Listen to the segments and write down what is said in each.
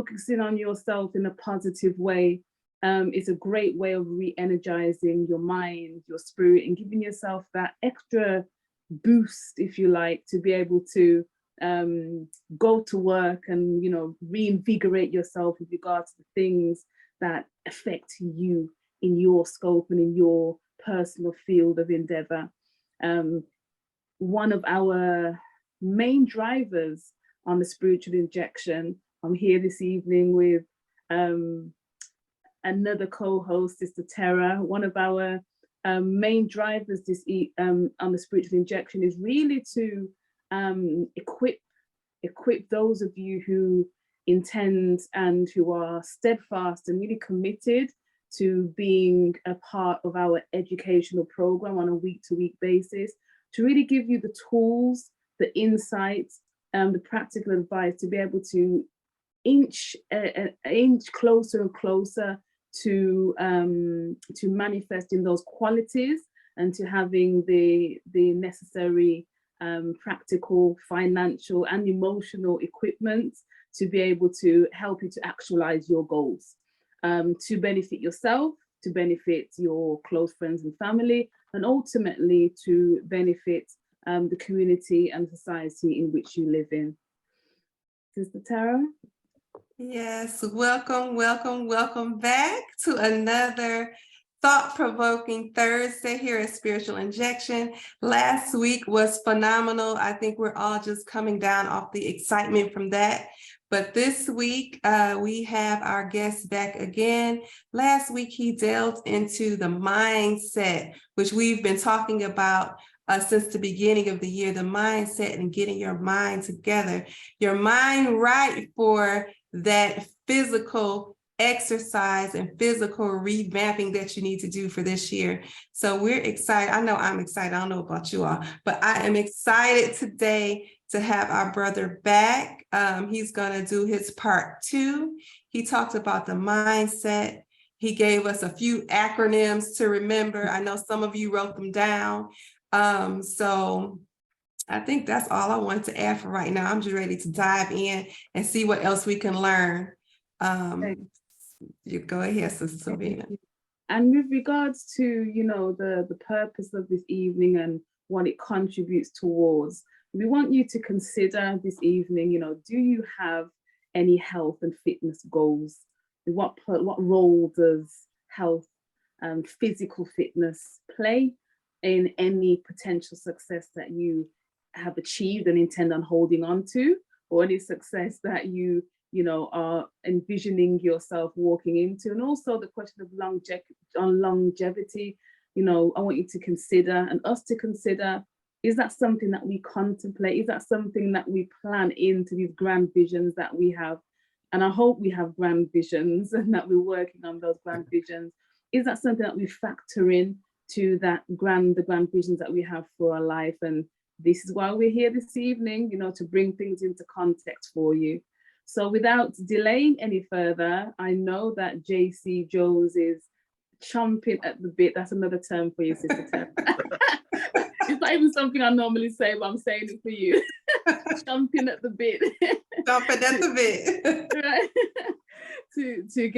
focusing on yourself in a positive way is a great way of re-energizing your mind, your spirit, and giving yourself that extra boost, if you like, to be able to go to work and, you know, reinvigorate yourself with regards to things that affect you in your scope and in your personal field of endeavor. One of our main drivers on the spiritual injection, I'm here this evening with another co-host, Sister Tara. One of our main drivers on the spiritual injection is really to equip those of you who intend and who are steadfast and really committed to being a part of our educational program on a week-to-week basis, to really give you the tools, the insights, the practical advice to be able to inch closer and closer to manifesting those qualities and to having the necessary practical, financial, and emotional equipment to be able to help you to actualize your goals, to benefit yourself, to benefit your close friends and family, and ultimately to benefit the community and society in which you live in. Sister Tara? Yes, welcome back to another thought-provoking Thursday here at Spiritual Injection. Last week was phenomenal. I think we're all just coming down off the excitement from that. But this week, we have our guest back again. Last week, he delved into the mindset, which we've been talking about since the beginning of the year, the mindset and getting your mind together, your mind right for that physical exercise and physical revamping that you need to do for this year. So we're excited. I know I'm excited. I don't know about you all, but I am excited today to have our brother back. He's going to do his part 2. He talked about the mindset. He gave us a few acronyms to remember. I know some of you wrote them down. So I think that's all I wanted to add for right now. I'm just ready to dive in and see what else we can learn. You go ahead, Sister Sylvina. And with regards to, you know, the purpose of this evening and what it contributes towards, we want you to consider this evening, you know, do you have any health and fitness goals? What role does health and physical fitness play in any potential success that you have achieved and intend on holding on to, or any success that you know, are envisioning yourself walking into? And also the question of longevity, you know, I want you to consider, and us to consider, is that something that we contemplate? Is that something that we plan into these grand visions that we have? And I hope we have grand visions and that we're working on those grand visions. Is that something that we factor in to the grand visions that we have for our life? And this is why we're here this evening, you know, to bring things into context for you. So without delaying any further, I know that J.C. Jones is chomping at the bit. That's another term for you, Sister Tara. It's not even something I normally say, but I'm saying it for you. Chomping at the bit. Chomping at the bit. Right? to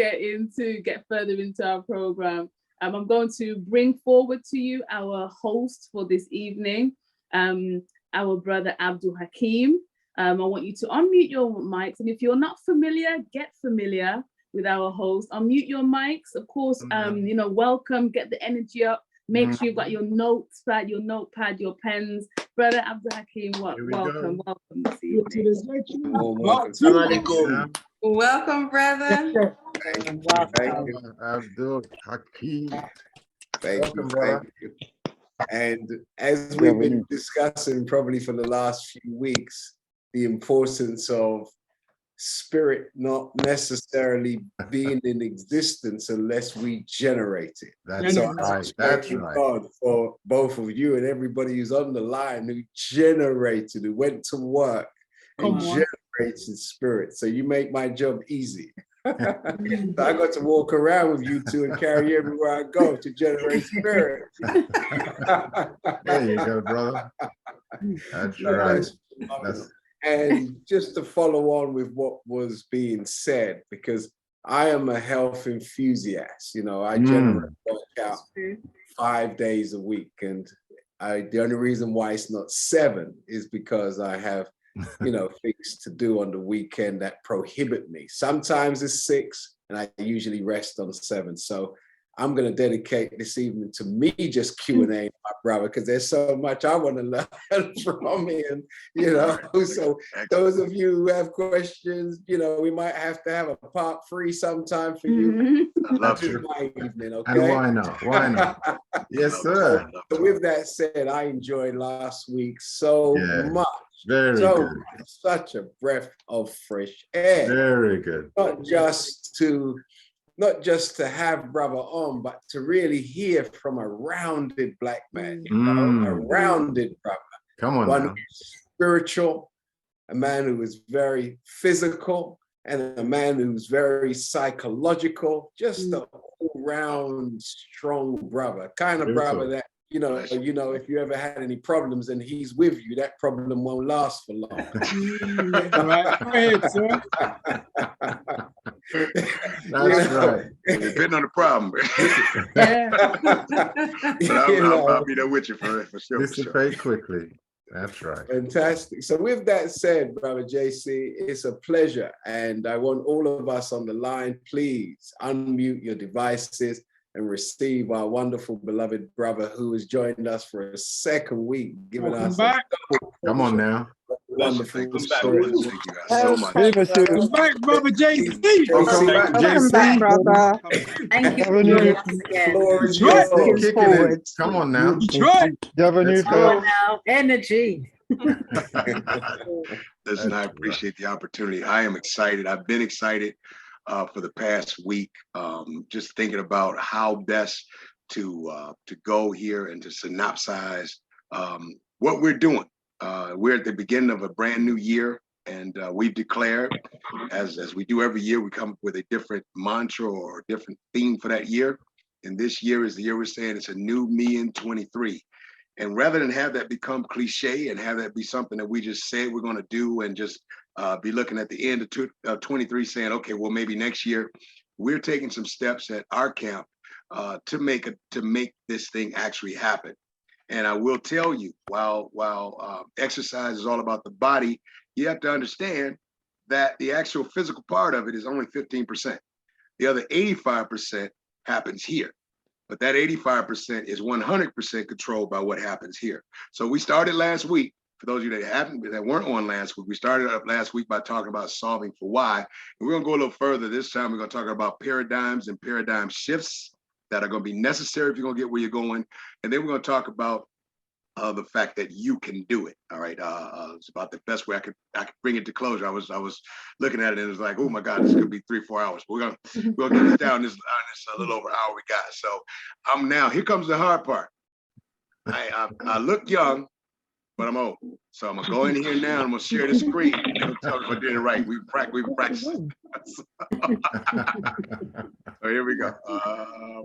get further into our program. I'm going to bring forward to you our host for this evening, our brother Abdul Hakim. I want you to unmute your mics, and if you're not familiar, get familiar with our host. Unmute your mics, of course. You know, welcome. Get the energy up. Make sure you've got your notepad, your pens. Brother Abdul Hakim, welcome this evening. Welcome, brother. Thank you, Abdul Hakim. Thank you. And as we've been discussing probably for the last few weeks, the importance of spirit not necessarily being in existence unless we generate it. That's right. That's right. God for both of you and everybody who's on the line who generated, who went to work and generated spirit. So you make my job easy. So I got to walk around with you two and carry everywhere I go to generate spirit. There you go, brother. That's right. And just to follow on with what was being said, because I am a health enthusiast, you know, I generally work out 5 days a week. And the only reason why it's not 7 is because I have, you know, things to do on the weekend that prohibit me. Sometimes it's 6 and I usually rest on 7. So I'm going to dedicate this evening to me just Q&A, my brother, because there's so much I want to learn from him, you know. So those of you who have questions, you know, we might have to have a part 3 sometime for you. I love it. My evening, okay? And why not? Why not? Yes, sir. So with that said, I enjoyed last week so much. Very good. Such a breath of fresh air. Very good. Not just to have brother on, but to really hear from a rounded black man, you know, a rounded brother. Come on, one now. who's spiritual, a man who is very physical, and a man who's very psychological, just a all-round strong brother, kind of brother that, you know, if you ever had any problems and he's with you, that problem won't last for long. Right. Go ahead, sir. That's right. Depending on the problem. But I'll be there with you for sure. Dissipate quickly. That's right. Fantastic. So with that said, brother JC, it's a pleasure. And I want all of us on the line, please unmute your devices and receive our wonderful beloved brother who has joined us for a second week, giving us back. Come on now. Wonderful story. Thank you guys so much. Welcome back, brother J.C. Welcome back, Welcome back, JC. brother. Thank you for Bienvenue. joining us again. Floor is Detroit. yours. Kick it in. Come on now. Detroit. Bienvenue, Let's Come go. on now, energy. Listen, I appreciate the opportunity. I am excited. I've been excited for the past week, just thinking about how best to go here and to synopsize what we're doing. We're at the beginning of a brand new year, and we've declared, as we do every year, we come up with a different mantra or a different theme for that year. And this year is the year we're saying it's a new me in 23. And rather than have that become cliche and have that be something that we just say we're going to do and just be looking at the end of 23 saying, okay, well, maybe next year, we're taking some steps at our camp to make this thing actually happen. And I will tell you, while exercise is all about the body, you have to understand that the actual physical part of it is only 15%. The other 85% happens here. But that 85% is 100% controlled by what happens here. So we started last week. For those of you that weren't on last week, we started up last week by talking about solving for why. And we're gonna go a little further. This time we're gonna talk about paradigms and paradigm shifts that are gonna be necessary if you're gonna get where you're going. And then we're gonna talk about the fact that you can do it. All right. It's about the best way I could bring it to closure. I was looking at it and it was like, oh my God, this could be 3-4 hours. But we're gonna get this down this a little over an hour we got. So here comes the hard part. I look young, but I'm old. So I'm gonna go in here now. I'm gonna share the screen. And tell me if I did it right. We practice. So here we go.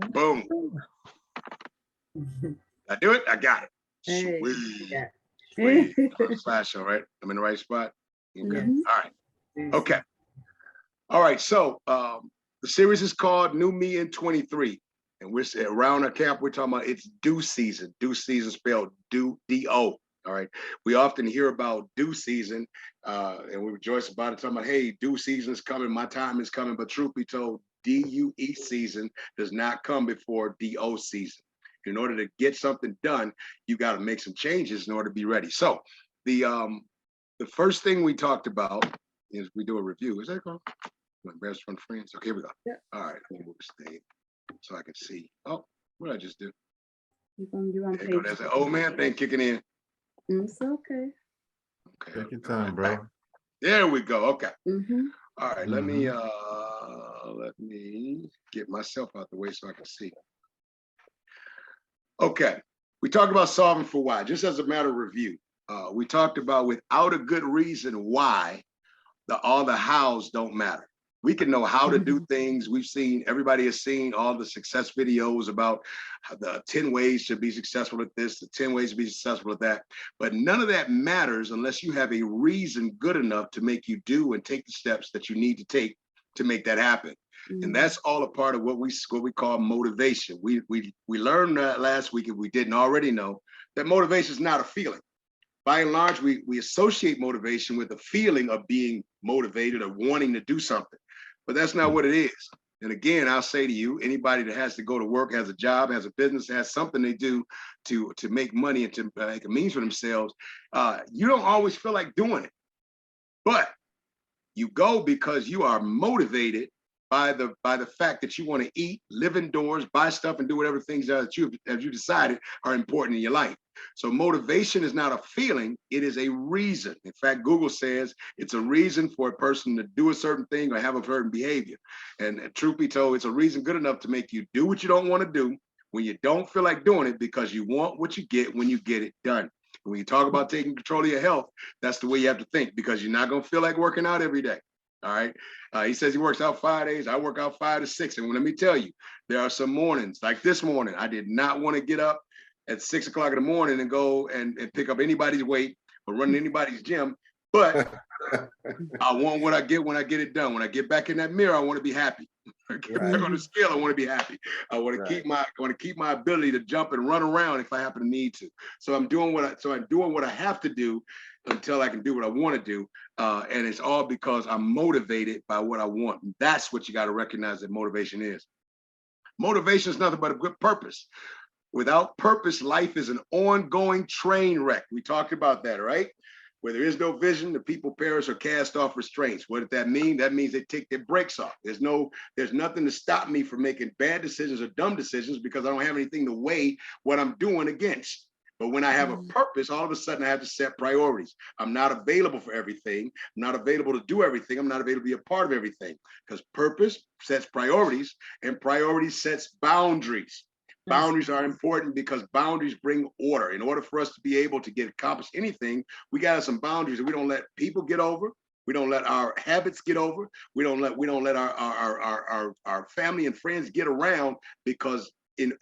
Boom. I do it. I got it. Hey, Sweet. yeah. Sweet. Slideshow, right? I'm in the right spot. Okay. All right. Okay. All right. So the series is called New Me in 23. And we're around our camp, we're talking about it's due season. Due season spelled D-O. All right. We often hear about due season and we rejoice about it, talking about, hey, due season is coming, my time is coming. But truth be told, D-U-E season does not come before D-O season. In order to get something done, you got to make some changes in order to be ready. So the first thing we talked about is we do a review. Is that called? Best friend friends? Okay, here we go. Yeah. All right, let me move the stage so I can see. Oh, what did I just do? You on There you go. There's an old man thing kicking in. It's okay. Okay. Take your time, bro. There we go. Okay. Mm-hmm. All right, let me get myself out the way so I can see. Okay, we talked about solving for why, just as a matter of review. We talked about without a good reason why, all the hows don't matter. We can know how to do things. Everybody has seen all the success videos about the 10 ways to be successful at this, the 10 ways to be successful at that. But none of that matters unless you have a reason good enough to make you do and take the steps that you need to take to make that happen. And that's all a part of what we call motivation. We learned that last week, if we didn't already know, that motivation is not a feeling. By and large, we associate motivation with the feeling of being motivated or wanting to do something, but that's not what it is. And again, I'll say to you, anybody that has to go to work, has a job, has a business, has something they do to make money and to make a means for themselves, you don't always feel like doing it, but you go because you are motivated by the fact that you want to eat, live indoors, buy stuff, and do whatever things that you decided are important in your life. So motivation is not a feeling, it is a reason. In fact, Google says it's a reason for a person to do a certain thing or have a certain behavior. And truth be told, it's a reason good enough to make you do what you don't want to do when you don't feel like doing it, because you want what you get when you get it done. When you talk about taking control of your health, that's the way you have to think, because you're not going to feel like working out every day. All right. He says he works out 5 days. I work out 5 to 6. And let me tell you, there are some mornings like this morning. I did not want to get up at 6 o'clock in the morning and go and pick up anybody's weight or run anybody's gym. But I want what I get when I get it done. When I get back in that mirror, I want to be happy. Get back on the scale, I want to be happy. I want to keep my ability to jump and run around if I happen to need to. So I'm doing what I have to do until I can do what I want to do. And it's all because I'm motivated by what I want. And that's what you got to recognize that motivation is. Motivation is nothing but a good purpose. Without purpose, life is an ongoing train wreck. We talked about that, right? Where there is no vision, the people perish or cast off restraints. What does that mean? That means they take their brakes off. There's nothing to stop me from making bad decisions or dumb decisions, because I don't have anything to weigh what I'm doing against. But when I have a purpose, all of a sudden I have to set priorities. I'm not available for everything. I'm not available to do everything. I'm not available to be a part of everything, because purpose sets priorities and priorities sets boundaries. Boundaries are important because boundaries bring order. In order for us to be able to accomplish anything, we got to have some boundaries that we don't let people get over. We don't let our habits get over. We don't let our family and friends get around, because in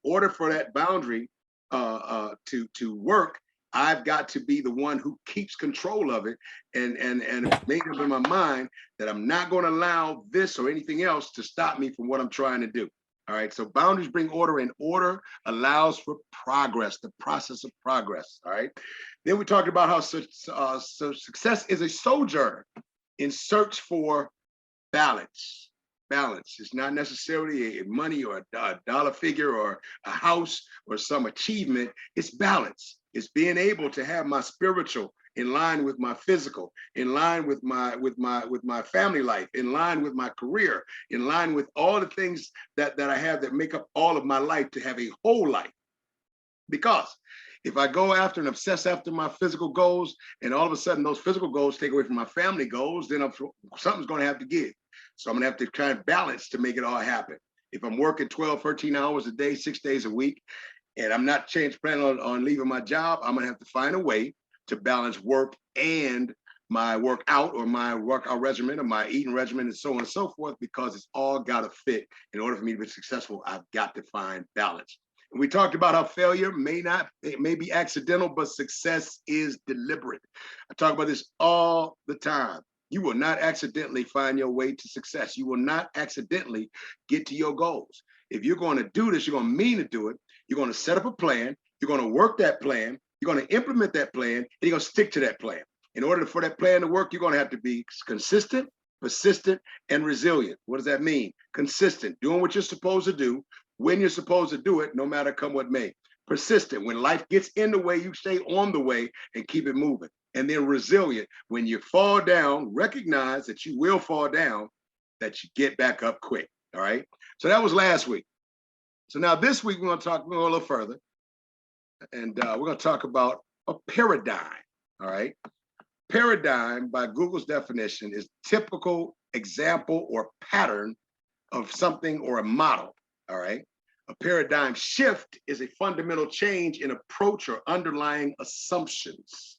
order for that boundary to work, I've got to be the one who keeps control of it and made up in my mind that I'm not going to allow this or anything else to stop me from what I'm trying to do. All right, so boundaries bring order, and order allows for progress, the process of progress. All right, then we talked about how success is a sojourner in search for balance. Balance is not necessarily a money or a dollar figure or a house or some achievement. It's balance. It's being able to have my spiritual in line with my physical, in line with my family life, in line with my career, in line with all the things that I have that make up all of my life, to have a whole life. Because if I go after and obsess after my physical goals, and all of a sudden those physical goals take away from my family goals, then something's going to have to give. So I'm going to have to try and balance to make it all happen. If I'm working 12, 13 hours a day, 6 days a week, and I'm not planning on leaving my job, I'm going to have to find a way to balance work and my workout or my workout regimen or my eating regimen and so on and so forth, because it's all got to fit. In order for me to be successful, I've got to find balance. And we talked about how failure may be accidental, but success is deliberate. I talk about this all the time. You will not accidentally find your way to success. You will not accidentally get to your goals. If you're going to do this, you're going to mean to do it. You're going to set up a plan. You're going to work that plan. You're going to implement that plan, and you're going to stick to that plan. In order for that plan to work, you're going to have to be consistent, persistent, and resilient. What does that mean? Consistent, doing what you're supposed to do, when you're supposed to do it, no matter come what may. Persistent, when life gets in the way, you stay on the way and keep it moving. And then resilient, when you fall down, recognize that you will fall down, that you get back up quick, all right? So that was last week. So now this week, we're going to go a little further. And we're going to talk about a paradigm, all right? Paradigm, by Google's definition, is typical example or pattern of something or a model, all right? A paradigm shift is a fundamental change in approach or underlying assumptions.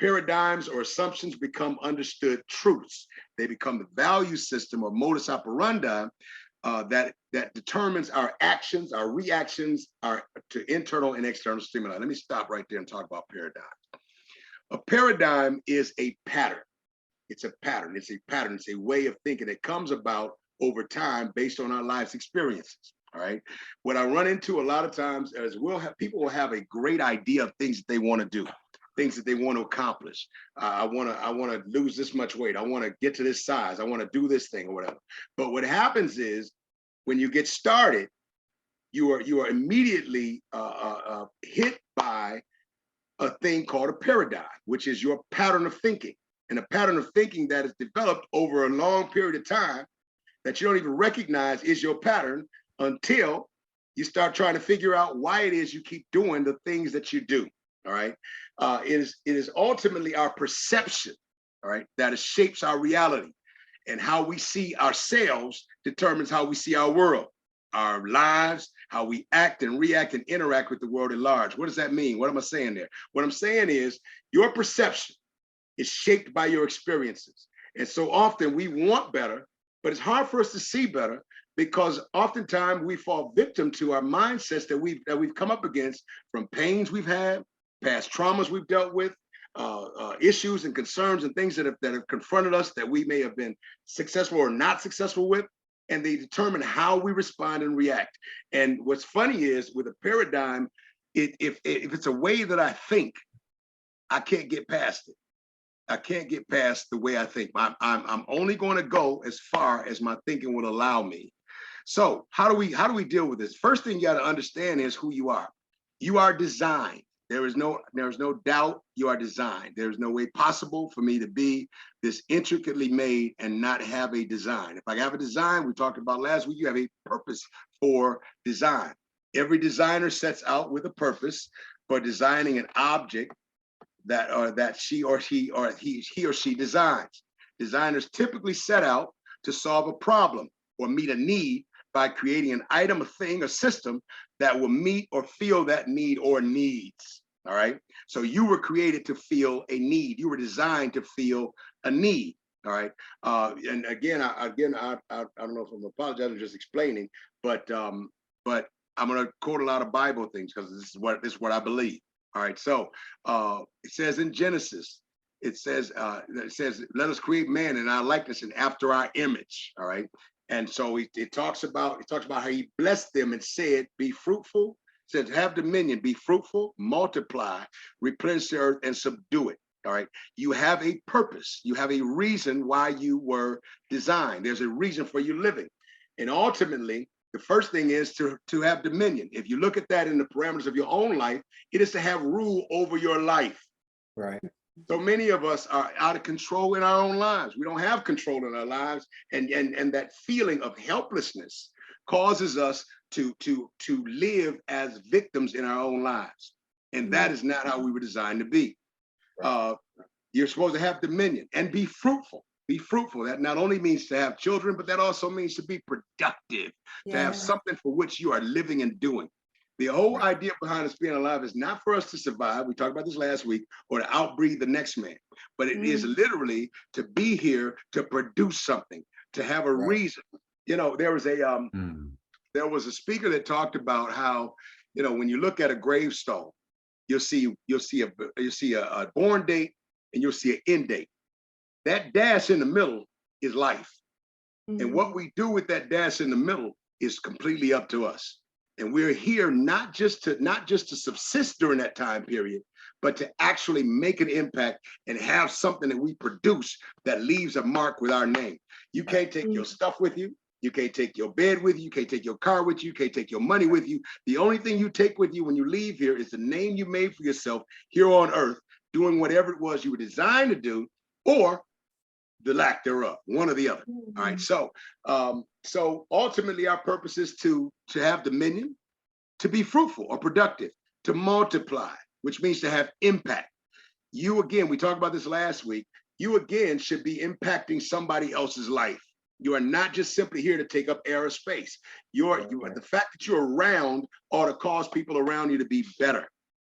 Paradigms or assumptions become understood truths. They become the value system or modus operandi that determines our actions, our reactions, to internal and external stimuli. Let me stop right there and talk about paradigms. A paradigm is a pattern. It's a pattern. It's a pattern. It's a way of thinking that comes about over time based on our life's experiences. All right. What I run into a lot of times is people will have a great idea of things that they want to do, things that they want to accomplish. I want to lose this much weight. I want to get to this size. I want to do this thing or whatever. But what happens is when you get started, you are immediately hit by a thing called a paradigm, which is your pattern of thinking, and a pattern of thinking that is developed over a long period of time that you don't even recognize is your pattern until you start trying to figure out why it is you keep doing the things that you do. All right. It is ultimately our perception, all right, that shapes our reality, and how we see ourselves determines how we see our world, our lives, how we act and react and interact with the world at large. What does that mean? What am I saying there? What I'm saying is your perception is shaped by your experiences. And so often we want better, but it's hard for us to see better because oftentimes we fall victim to our mindsets that we've come up against from pains we've had, past traumas we've dealt with, issues and concerns and things that have confronted us that we may have been successful or not successful with, and they determine how we respond and react. And what's funny is with a paradigm, if it's a way that I think, I can't get past it. I can't get past the way I think. I'm only going to go as far as my thinking will allow me. So how do we deal with this? First thing you got to understand is who you are. You are designed. There is no doubt you are designed. There's no way possible for me to be this intricately made and not have a design. If I have a design, we talked about last week, you have a purpose for design. Every designer sets out with a purpose for designing an object that he or she designs. Designers typically set out to solve a problem or meet a need by creating an item, a thing, a system that will meet or fill that need or needs. All right. So you were created to feel a need. You were designed to feel a need. All right. And again, I don't know if I'm apologizing, just explaining, but I'm going to quote a lot of Bible things because this is what I believe. All right. So it says in Genesis, it says, let us create man in our likeness and after our image. All right. And so it talks about how he blessed them and said, be fruitful, says have dominion, be fruitful, multiply, replenish the earth and subdue it. All right. You have a purpose. You have a reason why you were designed. There's a reason for you living. And ultimately, the first thing is to have dominion. If you look at that in the parameters of your own life, it is to have rule over your life. Right. So many of us are out of control in our own lives. We don't have control in our lives. And that feeling of helplessness causes us to live as victims in our own lives. And that is not how we were designed to be. You're supposed to have dominion and be fruitful. Be fruitful. That not only means to have children, but that also means to be productive, to have something for which you are living and doing. The whole idea behind us being alive is not for us to survive. We talked about this last week, or to outbreed the next man, but it is literally to be here to produce something, to have a reason. You know, there was a speaker that talked about how, you know, when you look at a gravestone, you'll see a born date and you'll see an end date. That dash in the middle is life. And what we do with that dash in the middle is completely up to us. And we're here not just to subsist during that time period, but to actually make an impact and have something that we produce that leaves a mark with our name. You can't take your stuff with you. You can't take your bed with you. You can't take your car with you. You can't take your money with you. The only thing you take with you when you leave here is the name you made for yourself here on earth, doing whatever it was you were designed to do, or the lack thereof, one or the other. All right. So ultimately our purpose is to have dominion, to be fruitful or productive, to multiply, which means to have impact. You, again, we talked about this last week, you again should be impacting somebody else's life. You are not just simply here to take up air or space. The fact that you're around ought to cause people around you to be better.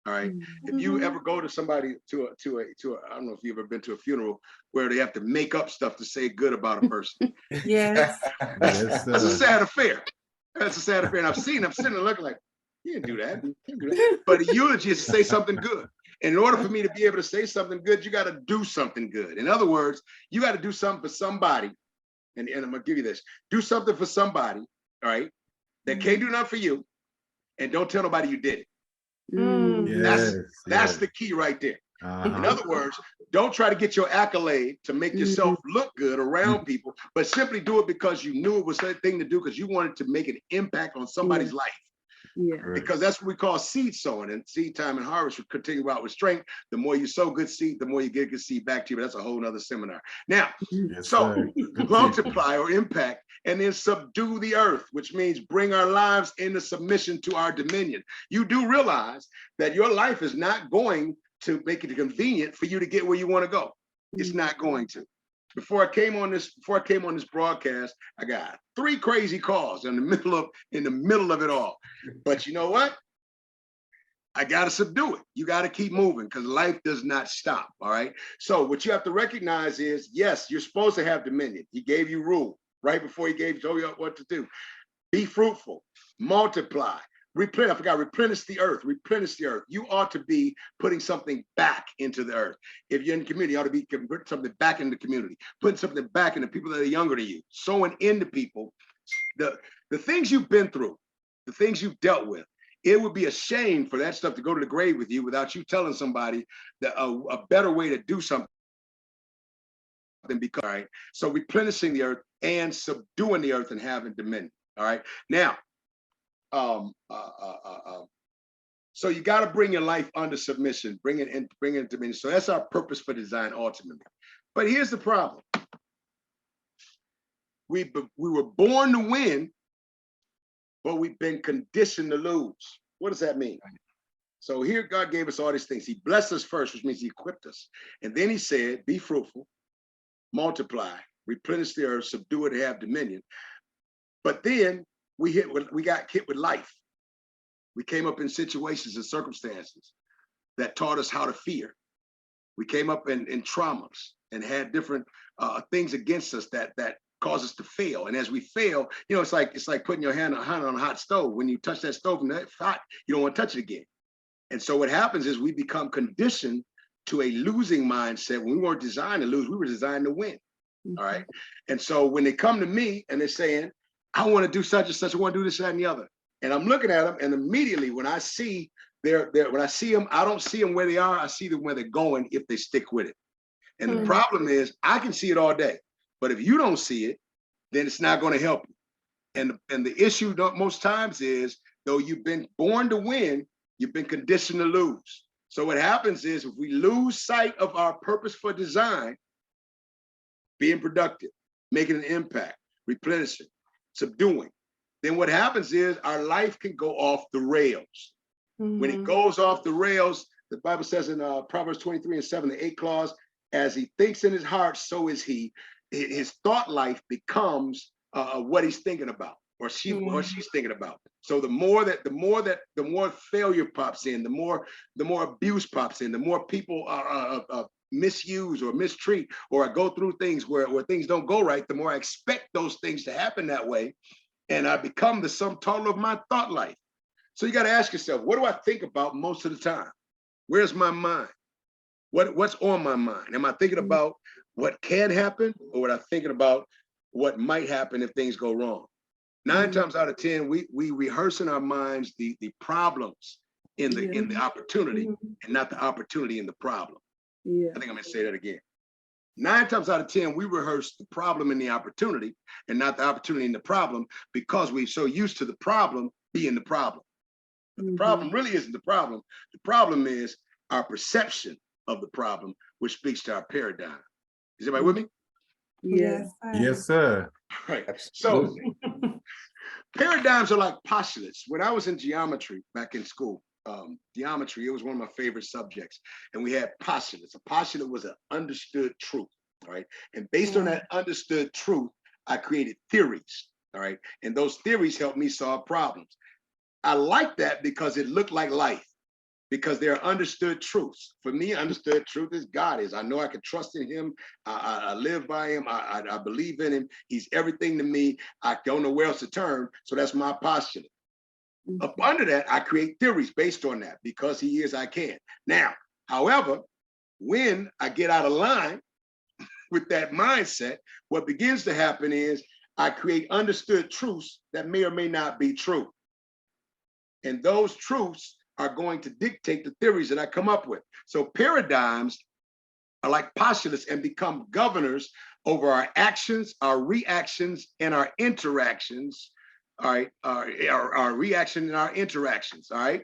All right. If you ever go to somebody to a, I don't know if you've ever been to a funeral where they have to make up stuff to say good about a person. Yes. Yes, That's a sir. sad affair. That's a sad affair. And I'm sitting there looking like, you didn't do that. You didn't do that. But a eulogy is to say something good. And in order for me to be able to say something good, you got to do something good. In other words, you got to do something for somebody. And I'm gonna give you this. Do something for somebody, all right, that can't do nothing for you, and don't tell nobody you did it. Yes, That's the key right there. In uh-huh. other words, don't try to get your accolade to make yourself look good around people, but simply do it because you knew it was the thing to do, because you wanted to make an impact on somebody's life. Yeah. Because that's what we call seed sowing, and seed time and harvest will continue out with strength. The more you sow good seed, the more you get good seed back to you. But that's a whole nother seminar. Now, Yes, so sir. Good multiply or impact, and then subdue the earth, which means bring our lives into submission to our dominion. You do realize that your life is not going to make it convenient for you to get where you want to go. It's not going to. Before I came on this broadcast, I got 3 crazy calls in the middle of it all. But you know what? I got to subdue it. You got to keep moving, because life does not stop. All right. So what you have to recognize is, yes, you're supposed to have dominion. He gave you rule right before he told you what to do. Be fruitful, multiply, replenish. I forgot, replenish the earth. Replenish the earth. You ought to be putting something back into the earth. If you're in the community, you ought to be putting something back in the community, putting something back into people that are younger than you, sowing into people. The things you've been through, the things you've dealt with, it would be a shame for that stuff to go to the grave with you without you telling somebody that a better way to do something. Because, all right, so replenishing the earth and subduing the earth and having dominion. All right. Now, so you got to bring your life under submission, bring it into dominion. So that's our purpose for design ultimately. But here's the problem. We were born to win, but we've been conditioned to lose. What does that mean? So here God gave us all these things. He blessed us first, which means he equipped us. And then he said, be fruitful, multiply, replenish the earth, subdue it, and have dominion. But then we got hit with life. We came up in situations and circumstances that taught us how to fear. We came up in traumas and had different things against us that cause us to fail. And as we fail, you know, it's like putting your hand on a hot stove. When you touch that stove and it's hot, you don't want to touch it again. And so what happens is we become conditioned to a losing mindset. When we weren't designed to lose, we were designed to win. All right. And so when they come to me and they're saying, I want to do such and such, I want to do this, that, and the other. And I'm looking at them, and immediately when I see when I see them, I don't see them where they are. I see them where they're going if they stick with it. And the problem is, I can see it all day, but if you don't see it, then it's not going to help you. And the issue most times is, though you've been born to win, you've been conditioned to lose. So what happens is, if we lose sight of our purpose for design, being productive, making an impact, replenishing, subduing, then what happens is our life can go off the rails. When it goes off the rails, the Bible says in Proverbs 23:7, the 8th clause, as he thinks in his heart, so is he. His thought life becomes what he's thinking about, or she's thinking about. So the more failure pops in, the more abuse pops in, the more people misuse or mistreat, or I go through things where things don't go right, the more I expect those things to happen that way. And I become the sum total of my thought life. So you got to ask yourself, what do I think about most of the time? Where's my mind? What's on my mind? Am I thinking about what can happen, or am I thinking about what might happen if things go wrong? 9 times out of 10, we rehearse in our minds the problems in the opportunity, and not the opportunity in the problem. I think I'm going to say that again. 9 times out of 10, we rehearse the problem in the opportunity, and not the opportunity in the problem, because we're so used to the problem being the problem. But the problem really isn't the problem. The problem is our perception of the problem, which speaks to our paradigm. Is everybody with me? Yes. Yes, sir. Right. So paradigms are like postulates. When I was in geometry back in school, geometry, it was one of my favorite subjects. And we had postulates. A postulate was an understood truth. All right. And based on that understood truth, I created theories. All right. And those theories helped me solve problems. I like that because it looked like life. because they're understood truths. For me, understood truth is God is. I know I can trust in him. I live by him. I believe in him. He's everything to me. I don't know where else to turn. So that's my postulate. Up under that, I create theories based on that. Because he is, I can. Now, however, when I get out of line with that mindset, what begins to happen is I create understood truths that may or may not be true. And those truths are going to dictate the theories that I come up with. So paradigms are like postulates and become governors over our actions, our reactions, and our interactions. All right, our reaction and our interactions. All right,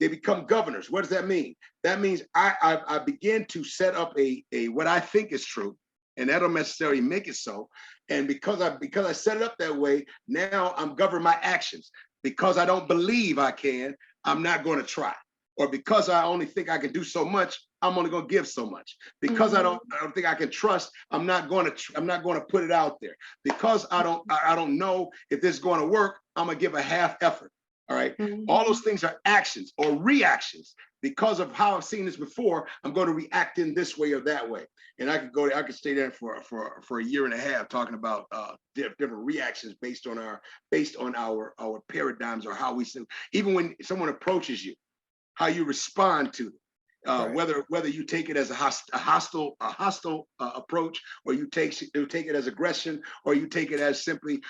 they become governors. What does that mean? That means I begin to set up a what I think is true, and that don't necessarily make it so. And because I set it up that way, now I'm governing my actions. Because I don't believe I can, I'm not going to try. Or because I only think I can do so much, I'm only going to give so much. Because I don't think I can trust, I'm not going to put it out there. Because I don't know if this is going to work, I'm going to give a half effort. All right. All those things are actions or reactions. Because of how I've seen this before, I'm going to react in this way or that way. And I could stay there for a year and a half talking about different reactions based on our paradigms or how we see. Even when someone approaches you, how you respond to them, whether you take it as a hostile approach, or you take it as aggression, or you take it as simply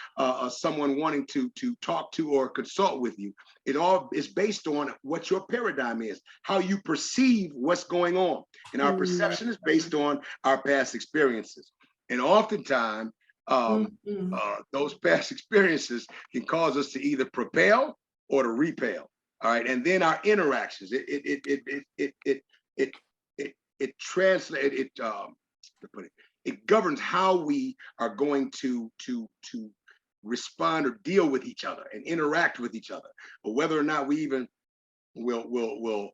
someone wanting to talk to or consult with you. It all is based on what your paradigm is, how you perceive what's going on. And our perception is based on our past experiences. And oftentimes, those past experiences can cause us to either propel or to repel. All right, and then our interactions. It governs how we are going to respond or deal with each other and interact with each other, or whether or not we even will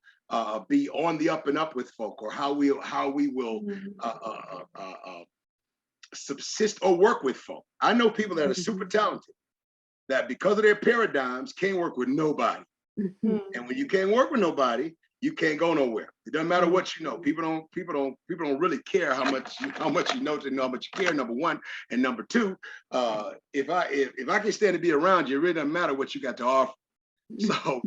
be on the up and up with folk, or how we will subsist or work with folk. I know people that are super talented that because of their paradigms can't work with nobody. And when you can't work with nobody, you can't go nowhere. It doesn't matter what you know. People don't really care how much you know to know how much you care. Number one, and number two, if I can stand to be around you, it really doesn't matter what you got to offer. So,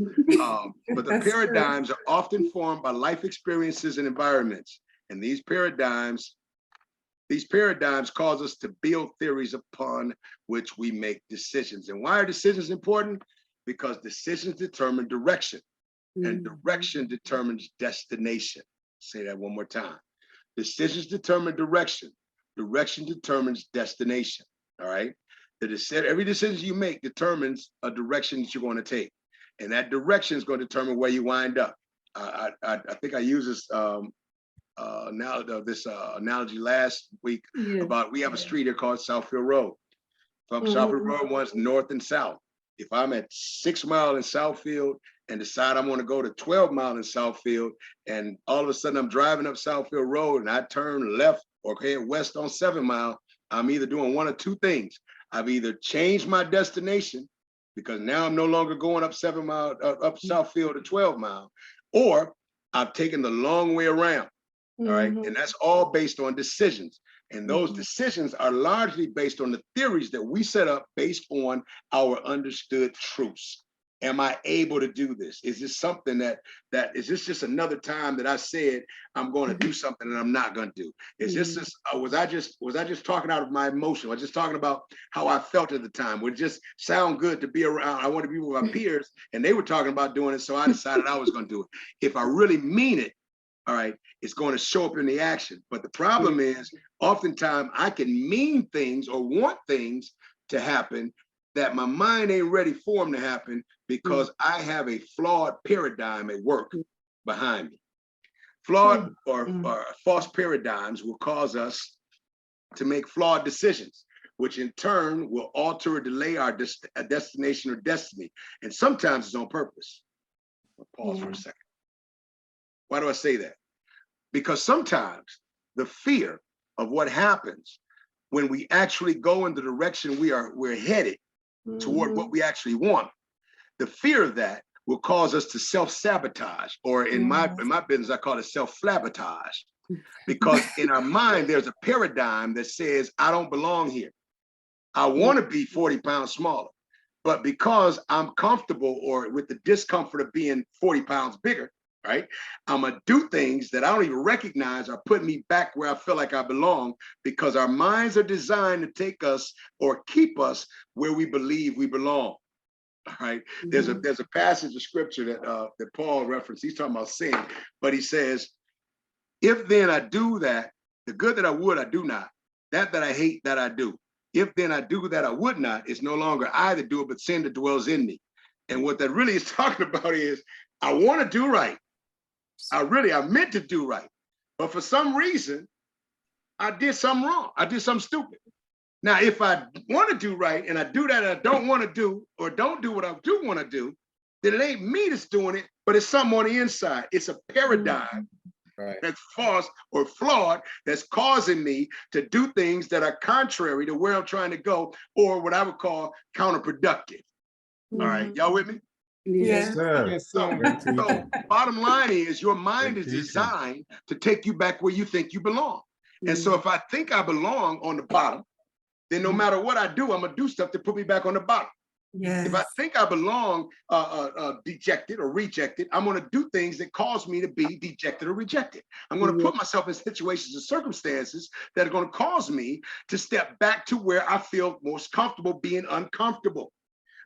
but the paradigms are often formed by life experiences and environments, and these paradigms cause us to build theories upon which we make decisions. And why are decisions important? Because decisions determine direction, and direction determines destination. Say that one more time. Decisions determine direction. Direction determines destination. All right. Every decision you make determines a direction that you're going to take, and that direction is going to determine where you wind up. I think I used this analogy last week about we have a street here called Southfield Road. From Southfield Road runs north and south. If I'm at 6 Mile in Southfield and decide I'm going to go to 12 Mile in Southfield, and all of a sudden I'm driving up Southfield Road and I turn left or head west on 7 Mile, I'm either doing one of two things. I've either changed my destination, because now I'm no longer going up 7 Mile, up Southfield to 12 Mile, or I've taken the long way around. All right. And that's all based on decisions. And those decisions are largely based on the theories that we set up based on our understood truths. Am I able to do this? Is this something that is this just another time that I said I'm going to do something that I'm not going to do? Is this was I just talking out of my emotion? Was I just talking about how I felt at the time? Would it just sound good to be around? I want to be with my peers, and they were talking about doing it, so I decided I was going to do it. If I really mean it, all right, it's going to show up in the action. But the problem is, oftentimes I can mean things or want things to happen that my mind ain't ready for them to happen, because I have a flawed paradigm at work behind me. Flawed or false paradigms will cause us to make flawed decisions, which in turn will alter or delay our destination or destiny. And sometimes it's on purpose. I'll pause for a second. Why do I say that? Because sometimes the fear of what happens when we actually go in the direction we're headed toward what we actually want, the fear of that will cause us to self-sabotage, or in my business, I call it self-flabotage. Because in our mind, there's a paradigm that says, I don't belong here. I want to be 40 pounds smaller, but because I'm comfortable or with the discomfort of being 40 pounds bigger, right? I'm gonna do things that I don't even recognize are putting me back where I feel like I belong, because our minds are designed to take us or keep us where we believe we belong. All right. There's a passage of scripture that Paul referenced. He's talking about sin, but he says, if then I do that, the good that I would, I do not. That I hate, that I do. If then I do that I would not, it's no longer I that do it, but sin that dwells in me. And what that really is talking about is, I want to do right. I meant to do right. But for some reason, I did something wrong. I did something stupid. Now, if I want to do right and I do that I don't want to do, or don't do what I do want to do, then it ain't me that's doing it, but it's something on the inside. It's a paradigm that's false or flawed, that's causing me to do things that are contrary to where I'm trying to go, or what I would call counterproductive. All right, y'all with me? Yes, sir. Yes, sir. So bottom line is, your mind is designed to take you back where you think you belong. And so if I think I belong on the bottom, then no matter what I do, I'm gonna do stuff to put me back on the bottom. yes. If I think I belong dejected or rejected, I'm gonna do things that cause me to be dejected or rejected. I'm gonna put myself in situations and circumstances that are gonna cause me to step back to where I feel most comfortable being uncomfortable.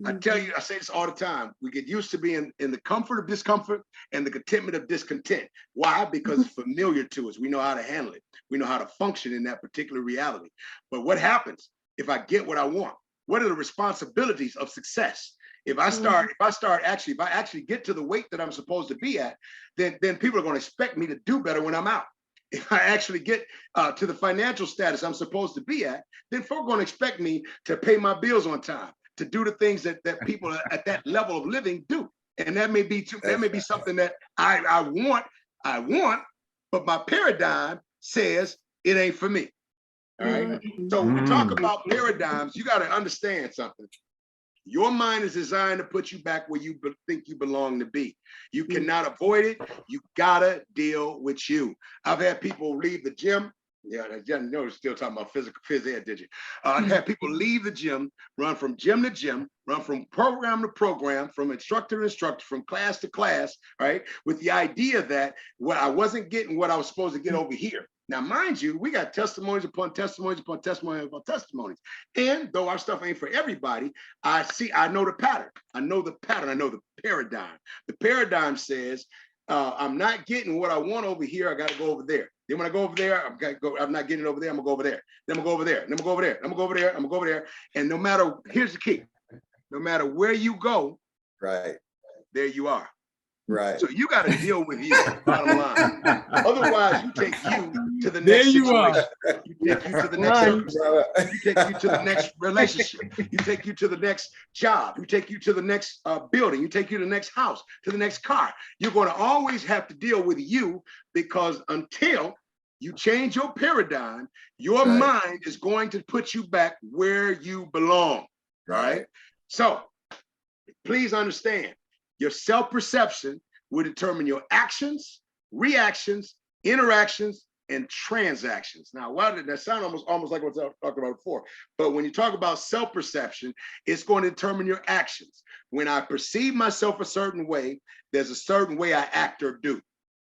I tell you, I say this all the time. We get used to being in the comfort of discomfort and the contentment of discontent. Why? Because it's familiar to us. We know how to handle it. We know how to function in that particular reality. But what happens if I get what I want? What are the responsibilities of success? If I actually get to the weight that I'm supposed to be at, then people are going to expect me to do better when I'm out. If I actually get to the financial status I'm supposed to be at, then folk are going to expect me to pay my bills on time, to do the things that people at that level of living do. And that may be something that I want, but my paradigm says it ain't for me. All right. So when we talk about paradigms, you got to understand something. Your mind is designed to put you back where you think you belong to be. You cannot avoid it. You gotta deal with you. I've had people leave the gym. Yeah, no, we're still talking about phys ed, did you? I've had people leave the gym, run from gym to gym, run from program to program, from instructor to instructor, from class to class, right? With the idea that I wasn't getting what I was supposed to get over here. Now, mind you, we got testimonies upon testimonies upon testimonies upon testimonies. And though our stuff ain't for everybody, I know the pattern. I know the paradigm. The paradigm says, I'm not getting what I want over here. I got to go over there. Then when I go over there, I'm not getting it over there. I'm gonna go over there. Then I'm gonna go over there. Then I'm gonna go over there. I'm gonna go over there. I'm gonna go over there. And here's the key. No matter where you go, Right. there you are. Right. So you got to deal with you, bottom line. Otherwise, you take you to the There next you are. situation. You take you to the next circumstance. You take you to the next relationship. You take you to the next job. You take you to the next building. You take you to the next house, to the next car. You're going to always have to deal with you, because until you change your paradigm, your mind is going to put you back where you belong. Right? So please understand, your self-perception will determine your actions, reactions, interactions, and transactions. Now, why did that sound almost like what I was talking about before? But when you talk about self-perception, it's going to determine your actions. When I perceive myself a certain way, there's a certain way I act or do.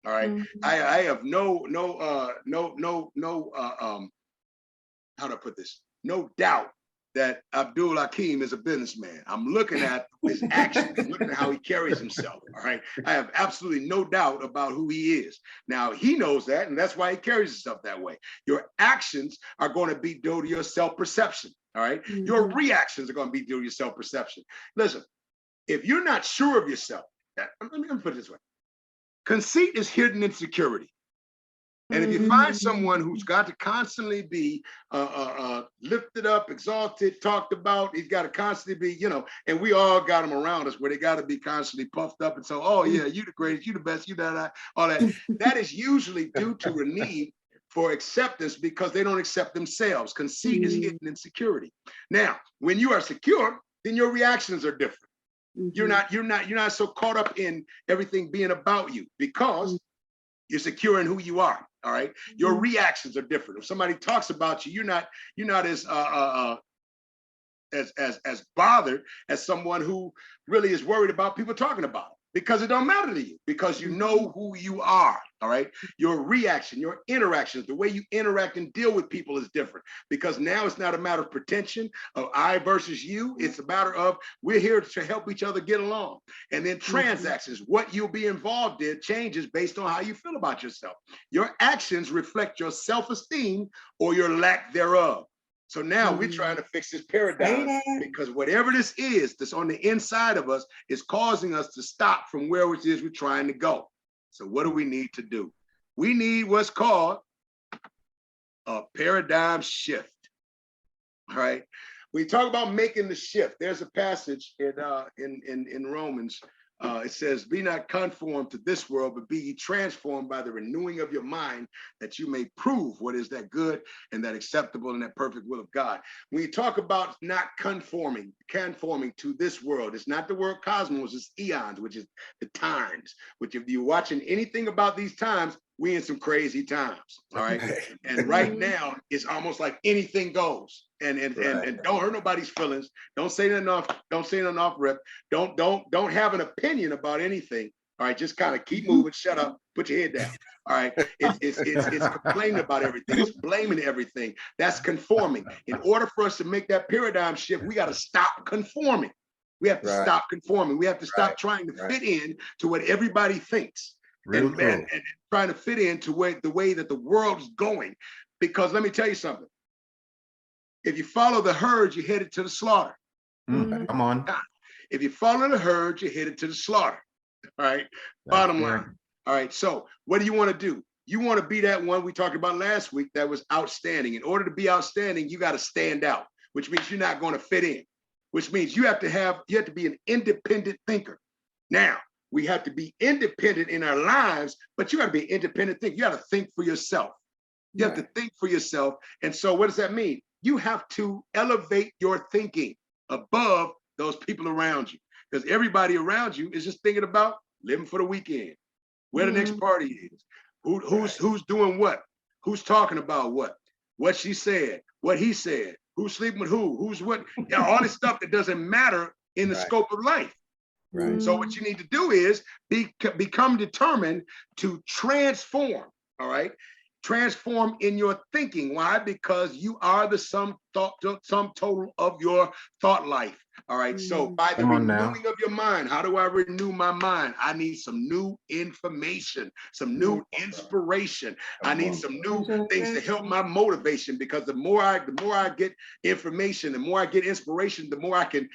All right. I have no how to put this? No doubt that Abdul Hakim is a businessman. I'm looking at his actions, I'm looking at how he carries himself. All right. I have absolutely no doubt about who he is. Now, he knows that, and that's why he carries himself that way. Your actions are going to be due to your self-perception. All right. Your reactions are going to be due to your self-perception. Listen, if you're not sure of yourself, let me put it this way. Conceit is hidden insecurity. And if you find someone who's got to constantly be lifted up, exalted, talked about, he's got to constantly be, and we all got them around us where they got to be constantly puffed up and so, oh yeah, you the greatest, you the best, you that, all that. That is usually due to a need for acceptance because they don't accept themselves. Conceit is hidden insecurity. Now, when you are secure, then your reactions are different. Mm-hmm. You're not so caught up in everything being about you because you're secure in who you are. All right. Your reactions are different. If somebody talks about you, you're not as bothered as someone who really is worried about people talking about it, because it don't matter to you, because you know who you are. All right. Your reaction, your interactions, the way you interact and deal with people is different, because now it's not a matter of pretension of I versus you. It's a matter of we're here to help each other get along. And then transactions, what you'll be involved in changes based on how you feel about yourself. Your actions reflect your self-esteem or your lack thereof. So now we're trying to fix this paradigm, because whatever this is that's on the inside of us is causing us to stop from where it is we're trying to go. So what do we need to do? We need what's called a paradigm shift. All right. We talk about making the shift. There's a passage in Romans. It says, be not conformed to this world, but be ye transformed by the renewing of your mind, that you may prove what is that good and that acceptable and that perfect will of God. When you talk about not conforming to this world, it's not the word cosmos, it's eons, which is the times, which if you're watching anything about these times, we in some crazy times. All right. And right now, it's almost like anything goes. And don't hurt nobody's feelings. Don't say nothing off rip. Don't have an opinion about anything. All right, just kind of keep moving, shut up, put your head down. All right. It's complaining about everything, it's blaming everything. That's conforming. In order for us to make that paradigm shift, we got to stop conforming. We have to stop conforming. We have to stop trying to fit in to what everybody thinks. And trying to fit into the way that the world's going. Because let me tell you something. If you follow the herd, you're headed to the slaughter. Come on. If you follow the herd, you're headed to the slaughter. All right. Bottom line. All right. So what do you want to do? You want to be that one we talked about last week that was outstanding. In order to be outstanding, you got to stand out, which means you're not going to fit in, which means you have to be an independent thinker. Now, we have to be independent in our lives, but you got to be an independent thinker. You got to think for yourself. You have to think for yourself. And so what does that mean? You have to elevate your thinking above those people around you, because everybody around you is just thinking about living for the weekend, where the next party is, who's doing what, who's talking about what she said, what he said, who's sleeping with who's what, all this stuff that doesn't matter in the scope of life. Right. So what you need to do is become determined to transform. All right. Transform in your thinking. Why? Because you are the sum total of your thought life. All right. So by the renewing of your mind, how do I renew my mind? I need some new information, some new inspiration. I need some new things to help my motivation, because the more I get information, the more I get inspiration, the more I can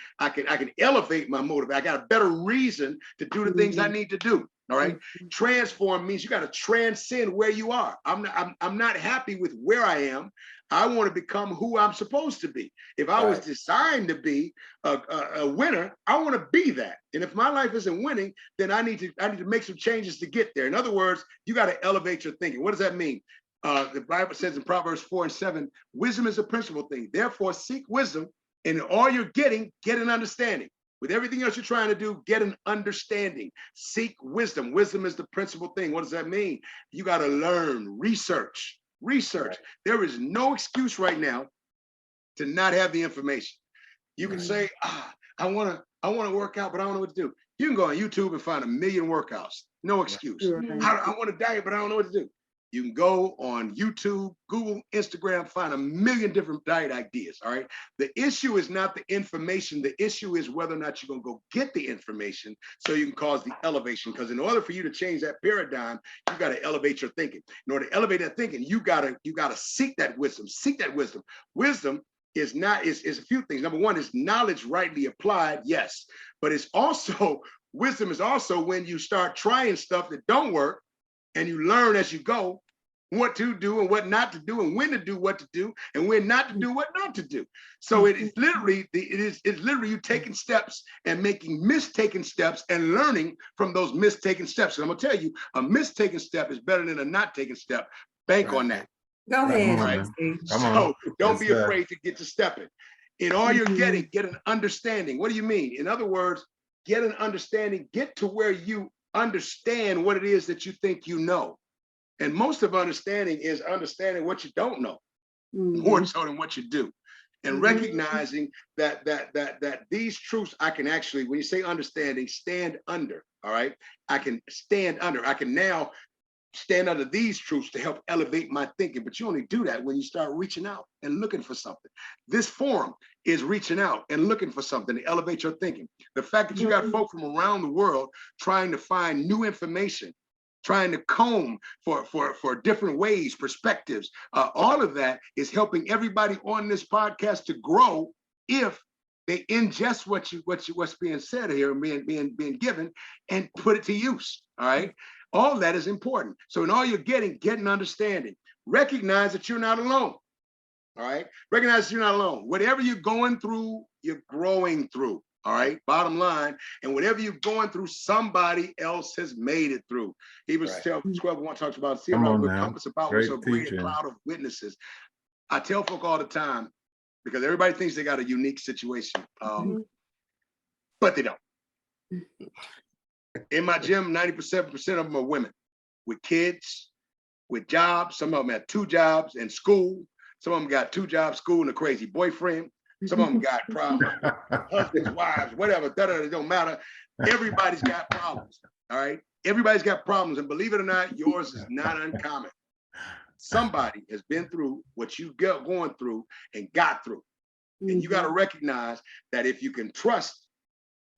elevate my motivation. I got a better reason to do the things I need to do. All right. Transform means you got to transcend where you are. I'm not happy with where I am. I want to become who I'm supposed to be. If I was designed to be a winner, I want to be that. And if my life isn't winning, then I need to make some changes to get there. In other words, you got to elevate your thinking. What does that mean? The Bible says in Proverbs 4:7, wisdom is a principal thing. Therefore, seek wisdom, and in all you're getting, get an understanding. With everything else you're trying to do, get an understanding. Seek wisdom. Wisdom is the principal thing. What does that mean? You got to learn, research. There is no excuse right now to not have the information. You can say, I want to work out, but I don't know what to do. You can go on YouTube and find 1 million workouts. No excuse. I want to diet, but I don't know what to do. You can go on YouTube, Google, Instagram, find 1 million different diet ideas. All right. The issue is not the information. The issue is whether or not you're going to go get the information so you can cause the elevation. Because in order for you to change that paradigm, you got to elevate your thinking. In order to elevate that thinking, you gotta seek that wisdom. Seek that wisdom. Wisdom is a few things. Number one is knowledge rightly applied. Yes. But it's also, wisdom is also when you start trying stuff that don't work, and you learn as you go what to do and what not to do, and when to do what to do, and when not to do what not to do. So it is literally you taking steps and making mistaken steps and learning from those mistaken steps. And I'm gonna tell you, a mistaken step is better than a not taken step. Bank on that. Go ahead. Right? So don't be afraid to get to stepping. In all you're getting, get an understanding. What do you mean? In other words, get an understanding, get to where you understand what it is that you think you know. And most of understanding is understanding what you don't know, more so than what you do. And recognizing that these truths I can actually, when you say understanding, stand under. All right. I can stand under. I can now stand under these truths to help elevate my thinking. But you only do that when you start reaching out and looking for something. This forum is reaching out and looking for something to elevate your thinking. The fact that you got folk from around the world trying to find new information, trying to comb for different ways, perspectives, all of that is helping everybody on this podcast to grow if they ingest what's being said here and being given and put it to use. All right. All that is important. So in all you're getting, get an understanding. Recognize that you're not alone. All right. Recognize that you're not alone. Whatever you're going through, you're growing through. All right. Bottom line. And whatever you're going through, somebody else has made it through. Hebrews 12:1 talks about see around with compass about with so great a cloud of witnesses. I tell folk all the time, because everybody thinks they got a unique situation, but they don't. In my gym, 97% of them are women with kids, with jobs. Some of them have 2 jobs in school. Some of them got 2 jobs, school, and a crazy boyfriend. Some of them got problems, husbands, wives, whatever. It don't matter. Everybody's got problems. All right. Everybody's got problems. And believe it or not, yours is not uncommon. Somebody has been through what you got going through and got through. And you got to recognize that if you can trust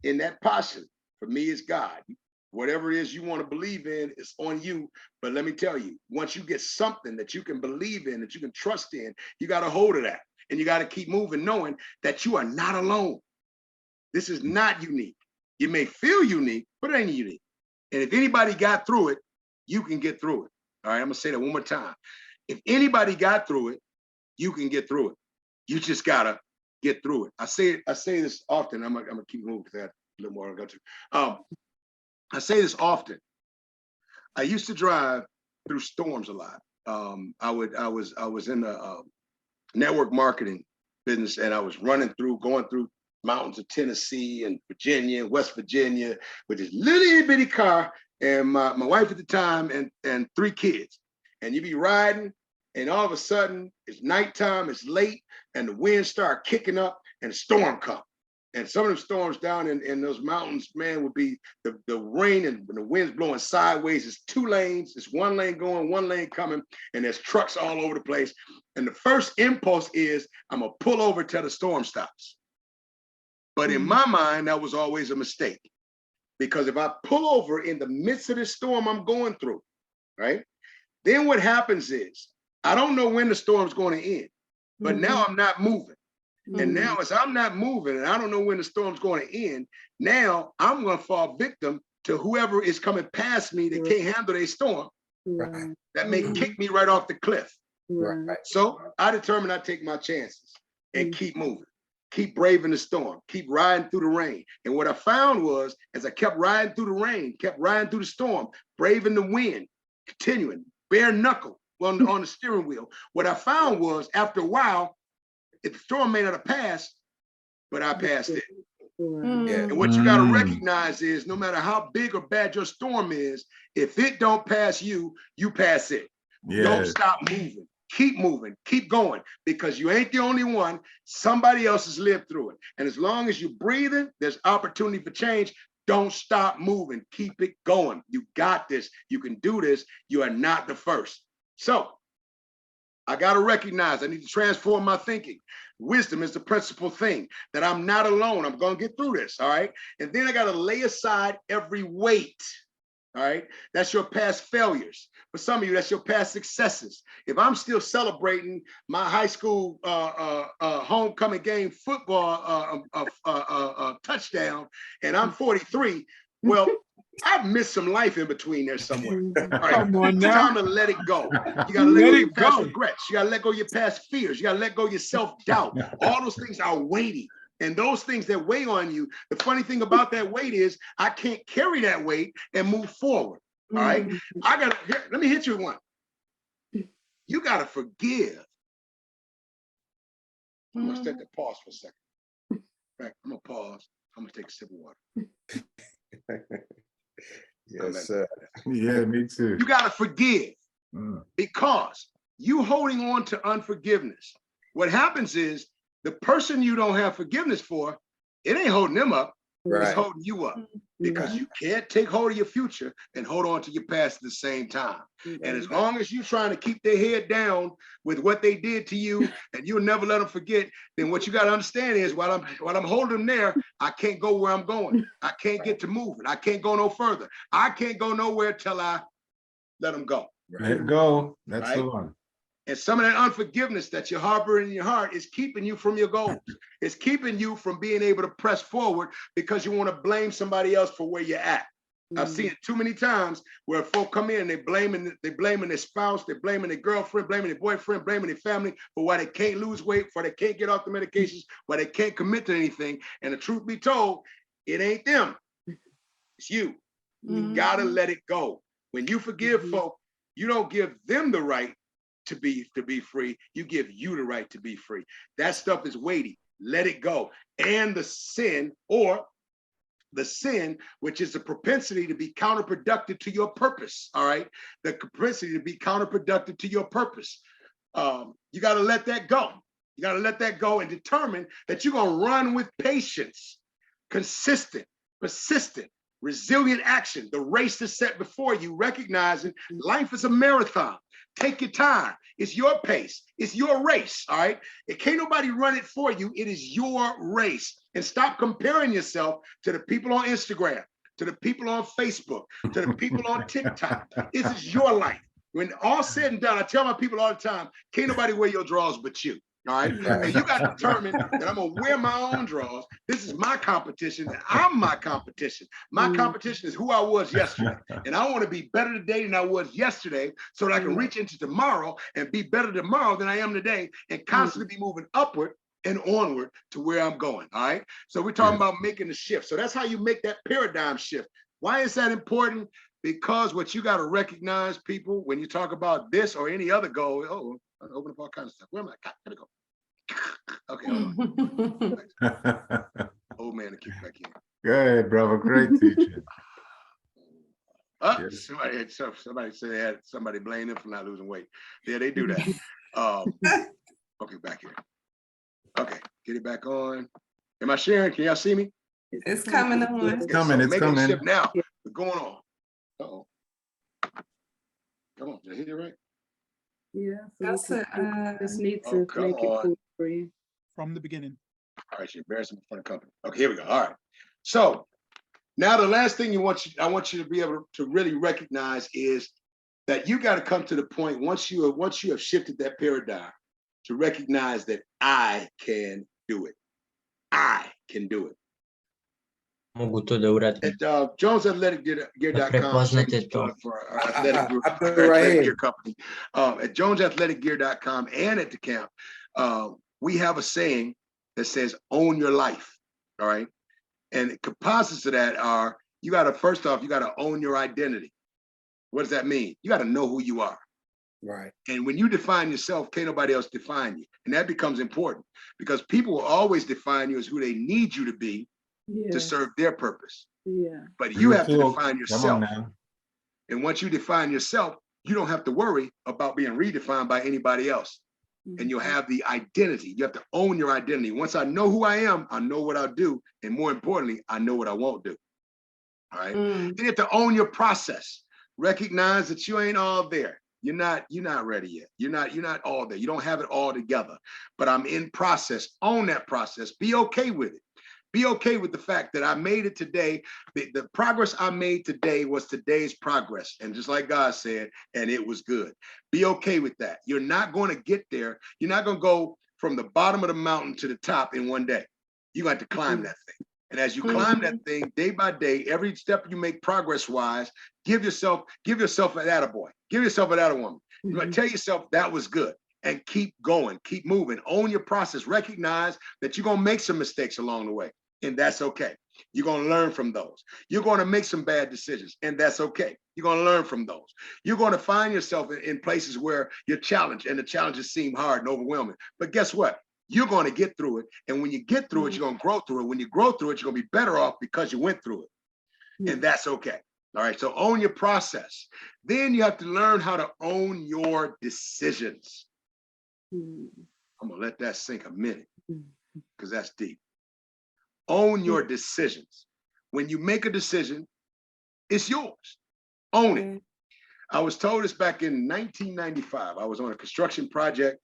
in that posture, for me, it's God. Whatever it is you want to believe in, it's on you. But let me tell you, once you get something that you can believe in, that you can trust in, you got a hold of that. And you got to keep moving, knowing that you are not alone. This is not unique. You may feel unique, but it ain't unique. And if anybody got through it, you can get through it. All right, I'm going to say that one more time. If anybody got through it, you can get through it. You just got to get through it. I say this often. I'm gonna keep moving because I have a little more to go to. I say this often. I used to drive through storms a lot. I was in the network marketing business, and I was going through mountains of Tennessee and Virginia, West Virginia, with this little bitty car and my wife at the time and 3 kids. And you be riding, and all of a sudden it's nighttime, it's late, and the winds start kicking up and a storm comes. And some of the storms down in those mountains, man, would be the rain and the wind's blowing sideways. It's 2 lanes, it's 1 lane going, 1 lane coming, and there's trucks all over the place. And the first impulse is, I'm gonna pull over till the storm stops. But in my mind, that was always a mistake. Because if I pull over in the midst of this storm I'm going through, right? Then what happens is, I don't know when the storm's going to end, but now I'm not moving. And now as I'm not moving and I don't know when the storm's going to end, now I'm going to fall victim to whoever is coming past me that can't handle their storm, that may kick me right off the cliff. So I determined I take my chances and keep moving, keep braving the storm, keep riding through the rain. And what I found was, as I kept riding through the rain, kept riding through the storm, braving the wind, continuing, bare knuckle on the steering wheel, what I found was, after a while, if the storm may not have passed, but I passed it. And what you got to recognize is, no matter how big or bad your storm is, if it don't pass you, you pass it. Don't stop moving, keep going, because you ain't the only one. Somebody else has lived through it. And as long as you're breathing, there's opportunity for change. Don't stop moving, keep it going. You got this, you can do this. You are not the first. So I got to recognize I need to transform my thinking. Wisdom is the principal thing, that I'm not alone. I'm going to get through this. All right. And then I got to lay aside every weight. All right. That's your past failures. For some of you, that's your past successes. If I'm still celebrating my high school homecoming game football touchdown and I'm 43, well, I've missed some life in between there somewhere. All right. Come on It's now. time to let it go. You got to let go of your past regrets. You got to let go of your past fears. You got to let go of your self-doubt. All those things are weighty. And those things that weigh on you, the funny thing about that weight is I can't carry that weight and move forward. All right. Let me hit you with one. You got to forgive. I'm going to set the pause for a second. Right, I'm going to pause. I'm gonna take a sip of water. Yes, sir. Yeah, me too. You gotta forgive because you holding on to unforgiveness. What happens is the person you don't have forgiveness for, it ain't holding them up. Right. It's holding you up because you can't take hold of your future and hold on to your past at the same time. And as long as you're trying to keep their head down with what they did to you and you'll never let them forget, then what you got to understand is while I'm holding them there, I can't go where I'm going. I can't get to moving. I can't go no further. I can't go nowhere till I let them go. Let go. That's Right? the one. And some of that unforgiveness that you're harboring in your heart is keeping you from your goals. It's keeping you from being able to press forward because you want to blame somebody else for where you're at. I've seen it too many times where folk come in and they're blaming their spouse, they're blaming their girlfriend, blaming their boyfriend, blaming their family for why they can't lose weight, for they can't get off the medications, why they can't commit to anything. And the truth be told, it ain't them. It's you. You gotta let it go. When you forgive folk, you don't give them the right to be free. You give you the right to be free. That stuff is weighty. Let it go. And the sin, which is the propensity to be counterproductive to your purpose. All right, the propensity to be counterproductive to your purpose. You got to let that go. You got to let that go and determine that you're gonna run with patience, consistent, persistent, resilient action. The race is set before you, recognizing life is a marathon. Take your time. It's your pace. It's your race, all right? It can't nobody run it for you. It is your race. And stop comparing yourself to the people on Instagram, to the people on Facebook, to the people on TikTok. This is your life. When all said and done, I tell my people all the time, can't nobody wear your drawers but you. All right. And you got to determine that I'm gonna wear my own drawers. This is my competition, and I'm my competition. My competition is who I was yesterday. And I want to be better today than I was yesterday so that I can reach into tomorrow and be better tomorrow than I am today and constantly be moving upward and onward to where I'm going. All right. So we're talking about making the shift. So that's how you make that paradigm shift. Why is that important? Because what you got to recognize, people, when you talk about this or any other goal, open up all kinds of stuff. Where am I? Gotta go. Okay, hold on. Old man to kick back in. Go ahead, brother. Great teaching. Yes. Somebody said they had somebody blame them for not losing weight. Yeah, they do that. Okay, back here. Okay, get it back on. Am I sharing? Can y'all see me? It's coming on. It's coming. It's making coming. A shift now. We're going on. Uh-oh. Come on, did I hit it right? Yeah, so just need to make it cool for you. From the beginning. All right, you're embarrassing in front of company. Okay, here we go. All right. So now the last thing I want you to be able to really recognize is that you got to come to the point once you have shifted that paradigm to recognize that I can do it. I can do it. At Jones Athletic Gear.com, for our athletic group, athletic gear company. At Jones Athletic Gear.com and at the camp, we have a saying that says, own your life. All right. And composites of that are, first off, you got to own your identity. What does that mean? You got to know who you are. Right. And when you define yourself, can't nobody else define you. And that becomes important because people will always define you as who they need you to be to serve their purpose. Yeah. But you have to define yourself. And once you define yourself, you don't have to worry about being redefined by anybody else. And you'll have the identity. You have to own your identity. Once I know who I am, I know what I'll do. And more importantly, I know what I won't do. All right. Then you have to own your process. Recognize that you ain't all there. You're not ready yet. You're not all there. You don't have it all together. But I'm in process. Own that process. Be okay with it. Be okay with the fact that I made it today. The progress I made today was today's progress. And just like God said, and it was good. Be okay with that. You're not going to get there. You're not going to go from the bottom of the mountain to the top in one day. You got to climb that thing. And as you climb that thing day by day, every step you make progress-wise, give yourself an attaboy. Give yourself an attawoman. You might tell yourself that was good. And keep going, keep moving. Own your process. Recognize that you're going to make some mistakes along the way. And that's okay. You're going to learn from those. You're going to make some bad decisions, and that's okay. You're going to learn from those. You're going to find yourself in places where you're challenged, and the challenges seem hard and overwhelming. But guess what? You're going to get through it. And when you get through it, you're going to grow through it. When you grow through it, you're going to be better off because you went through it. And that's okay. All right. So own your process. Then you have to learn how to own your decisions. I'm going to let that sink a minute because that's deep. Own your decisions. When you make a decision, it's yours. Own it. I was told this back in 1995. I was on a construction project,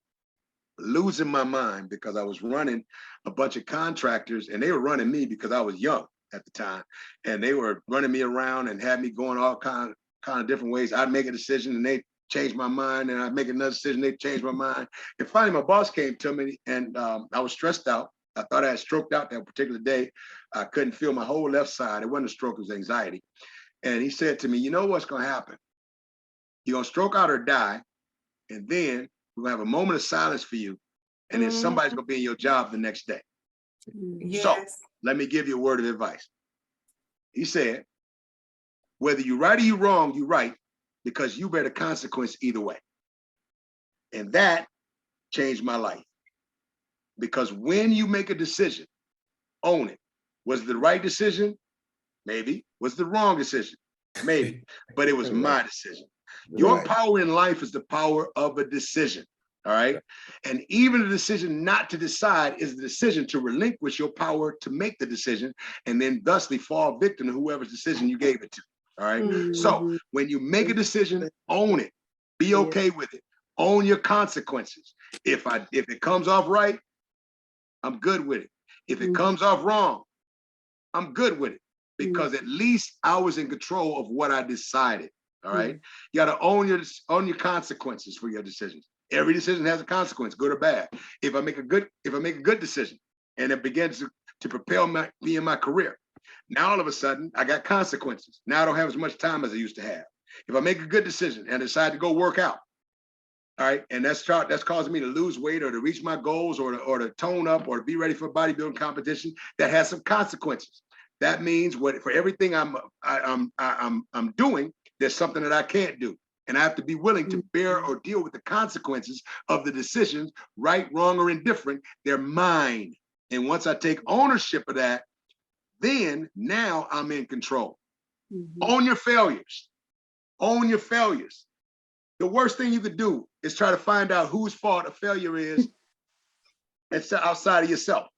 losing my mind because I was running a bunch of contractors and they were running me because I was young at the time. And they were running me around and had me going all kind of different ways. I'd make a decision and they changed my mind, and I'd make another decision, they changed my mind. And finally my boss came to me and I was stressed out. I thought I had stroked out that particular day. I couldn't feel my whole left side. It wasn't a stroke, it was anxiety. And he said to me, you know what's going to happen? You're going to stroke out or die. And then we're going to have a moment of silence for you. And then somebody's going to be in your job the next day. So let me give you a word of advice. He said, whether you right or you wrong, you right, because you bear the consequence either way. And that changed my life. Because when you make a decision, own it. Was it the right decision? Maybe. Was it the wrong decision? Maybe. But it was my decision. Your power in life is the power of a decision. All right. And even the decision not to decide is the decision to relinquish your power to make the decision and then thusly fall victim to whoever's decision you gave it to. All right. So when you make a decision, own it. Be okay with it. Own your consequences. If it comes off right, I'm good with it. If it comes off wrong, I'm good with it because at least I was in control of what I decided. All right. You got to own your consequences for your decisions. Every decision has a consequence, good or bad. If I make a good decision and it begins to propel me in my career, now all of a sudden I got consequences. Now I don't have as much time as I used to have. If I make a good decision and decide to go work out, all right, and that's causing me to lose weight or to reach my goals or to tone up or to be ready for a bodybuilding competition, that has some consequences. That means for everything I'm doing, there's something that I can't do. And I have to be willing to bear or deal with the consequences of the decisions, right, wrong, or indifferent. They're mine. And once I take ownership of that, then now I'm in control. Own your failures. Own your failures. The worst thing you could do is try to find out whose fault a failure is it's outside of yourself.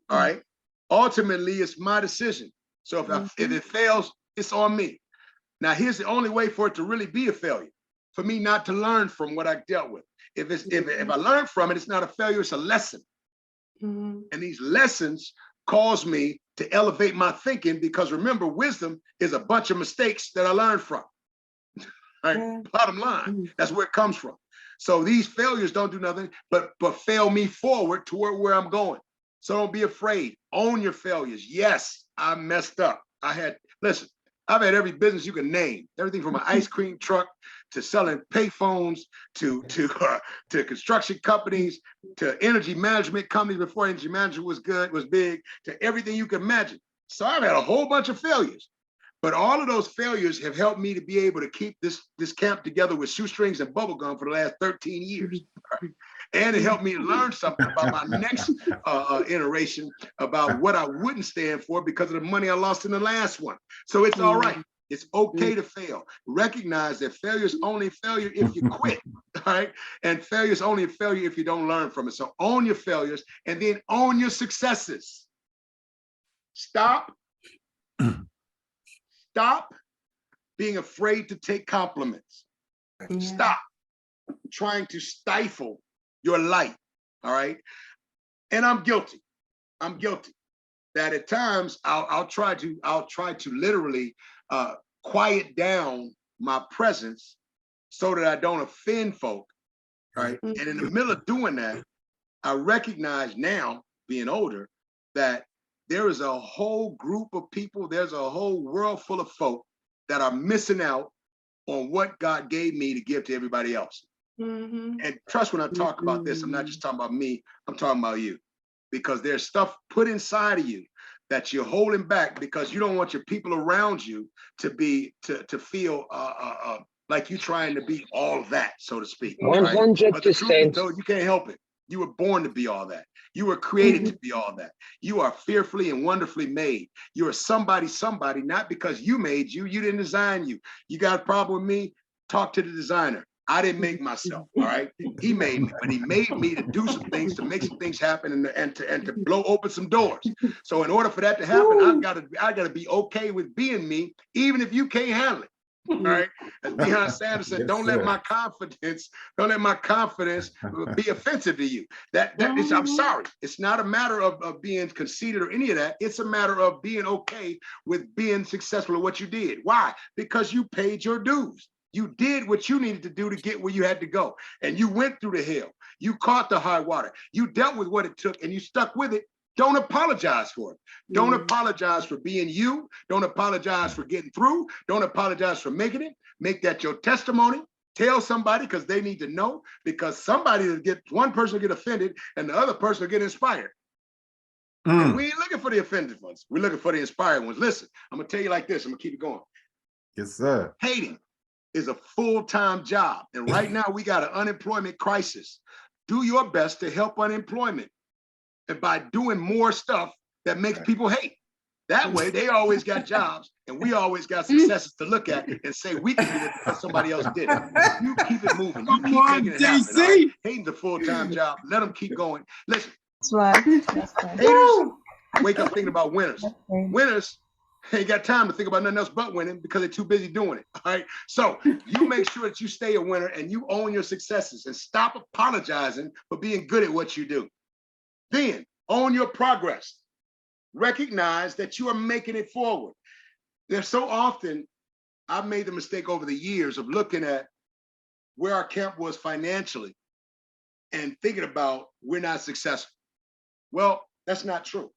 All right. Ultimately, it's my decision. So if it fails, it's on me. Now, here's the only way for it to really be a failure: for me not to learn from what I dealt with. If I learn from it, it's not a failure, it's a lesson. And these lessons cause me to elevate my thinking because remember, wisdom is a bunch of mistakes that I learned from. Right? Bottom line, that's where it comes from. So these failures don't do nothing but fail me forward toward where I'm going. So don't be afraid. Own your failures. Yes, I messed up. Listen, I've had every business you can name, everything from an ice cream truck to selling payphones to construction companies to energy management companies before energy management was big, to everything you can imagine. So I've had a whole bunch of failures, but all of those failures have helped me to be able to keep this camp together with shoestrings and bubble gum for the last 13 years. And it helped me learn something about my next iteration, about what I wouldn't stand for because of the money I lost in the last one. So it's all right. It's okay to fail. Recognize that failure is only failure if you quit, all right? And failure is only a failure if you don't learn from it. So own your failures and then own your successes. Stop being afraid to take compliments. Stop trying to stifle your light, all right? And I'm guilty that at times I'll try to literally quiet down my presence so that I don't offend folk, right? And in the middle of doing that, I recognize now, being older, that there is a whole group of people, there's a whole world full of folk that are missing out on what God gave me to give to everybody else. And trust when I talk about this, I'm not just talking about me, I'm talking about you. Because there's stuff put inside of you that you're holding back because you don't want your people around you to feel like you're trying to be all that, so to speak. 100%. You can't help it. You were born to be all that. You were created to be all that. You are fearfully and wonderfully made. You are somebody, not because you made you. You didn't design you. You got a problem with me? Talk to the designer. I didn't make myself, all right? He made me, but he made me to do some things, to make some things happen, and to blow open some doors. So in order for that to happen, I gotta be okay with being me, even if you can't handle it. All right. As Deion Sanders said, don't let my confidence be offensive to you. I'm sorry. It's not a matter of being conceited or any of that. It's a matter of being okay with being successful at what you did. Why? Because you paid your dues. You did what you needed to do to get where you had to go. And you went through the hell. You caught the high water. You dealt with what it took and you stuck with it. Don't apologize for it. Don't apologize for being you. Don't apologize for getting through. Don't apologize for making it. Make that your testimony. Tell somebody, because they need to know, because one person will get offended and the other person will get inspired. And we ain't looking for the offended ones. We're looking for the inspired ones. Listen, I'm going to tell you like this. I'm going to keep it going. Yes, sir. Hating is a full-time job. And right now we got an unemployment crisis. Do your best to help unemployment. And by doing more stuff that makes people hate. That way they always got jobs and we always got successes to look at and say we can do it because somebody else did it. You keep it moving. You keep making it happen. All right? Hating's a full-time job. Let them keep going. Listen. That's right. That's right. Haters wake up thinking about winners. Winners ain't got time to think about nothing else but winning because they're too busy doing it. All right. So you make sure that you stay a winner and you own your successes and stop apologizing for being good at what you do. Then own your progress. Recognize that you are making it forward. There's so often I've made the mistake over the years of looking at where our camp was financially and thinking about we're not successful. Well, that's not true.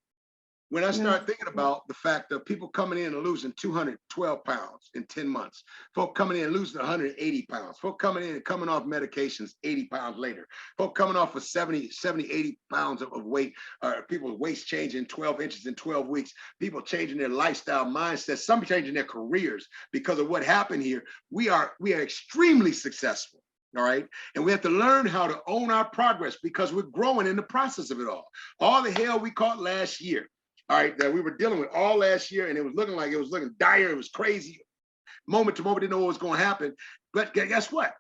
When I start thinking about the fact of people coming in and losing 212 pounds in 10 months, folk coming in and losing 180 pounds, folk coming in and coming off medications 80 pounds later, folk coming off of 70, 80 pounds of weight, people's waist changing 12 inches in 12 weeks, people changing their lifestyle mindset, some changing their careers because of what happened here. We are extremely successful. All right. And we have to learn how to own our progress because we're growing in the process of it all. All the hell we caught last year. All right, that we were dealing with all last year, and it was looking dire, it was crazy. Moment to moment, didn't know what was going to happen. But guess what?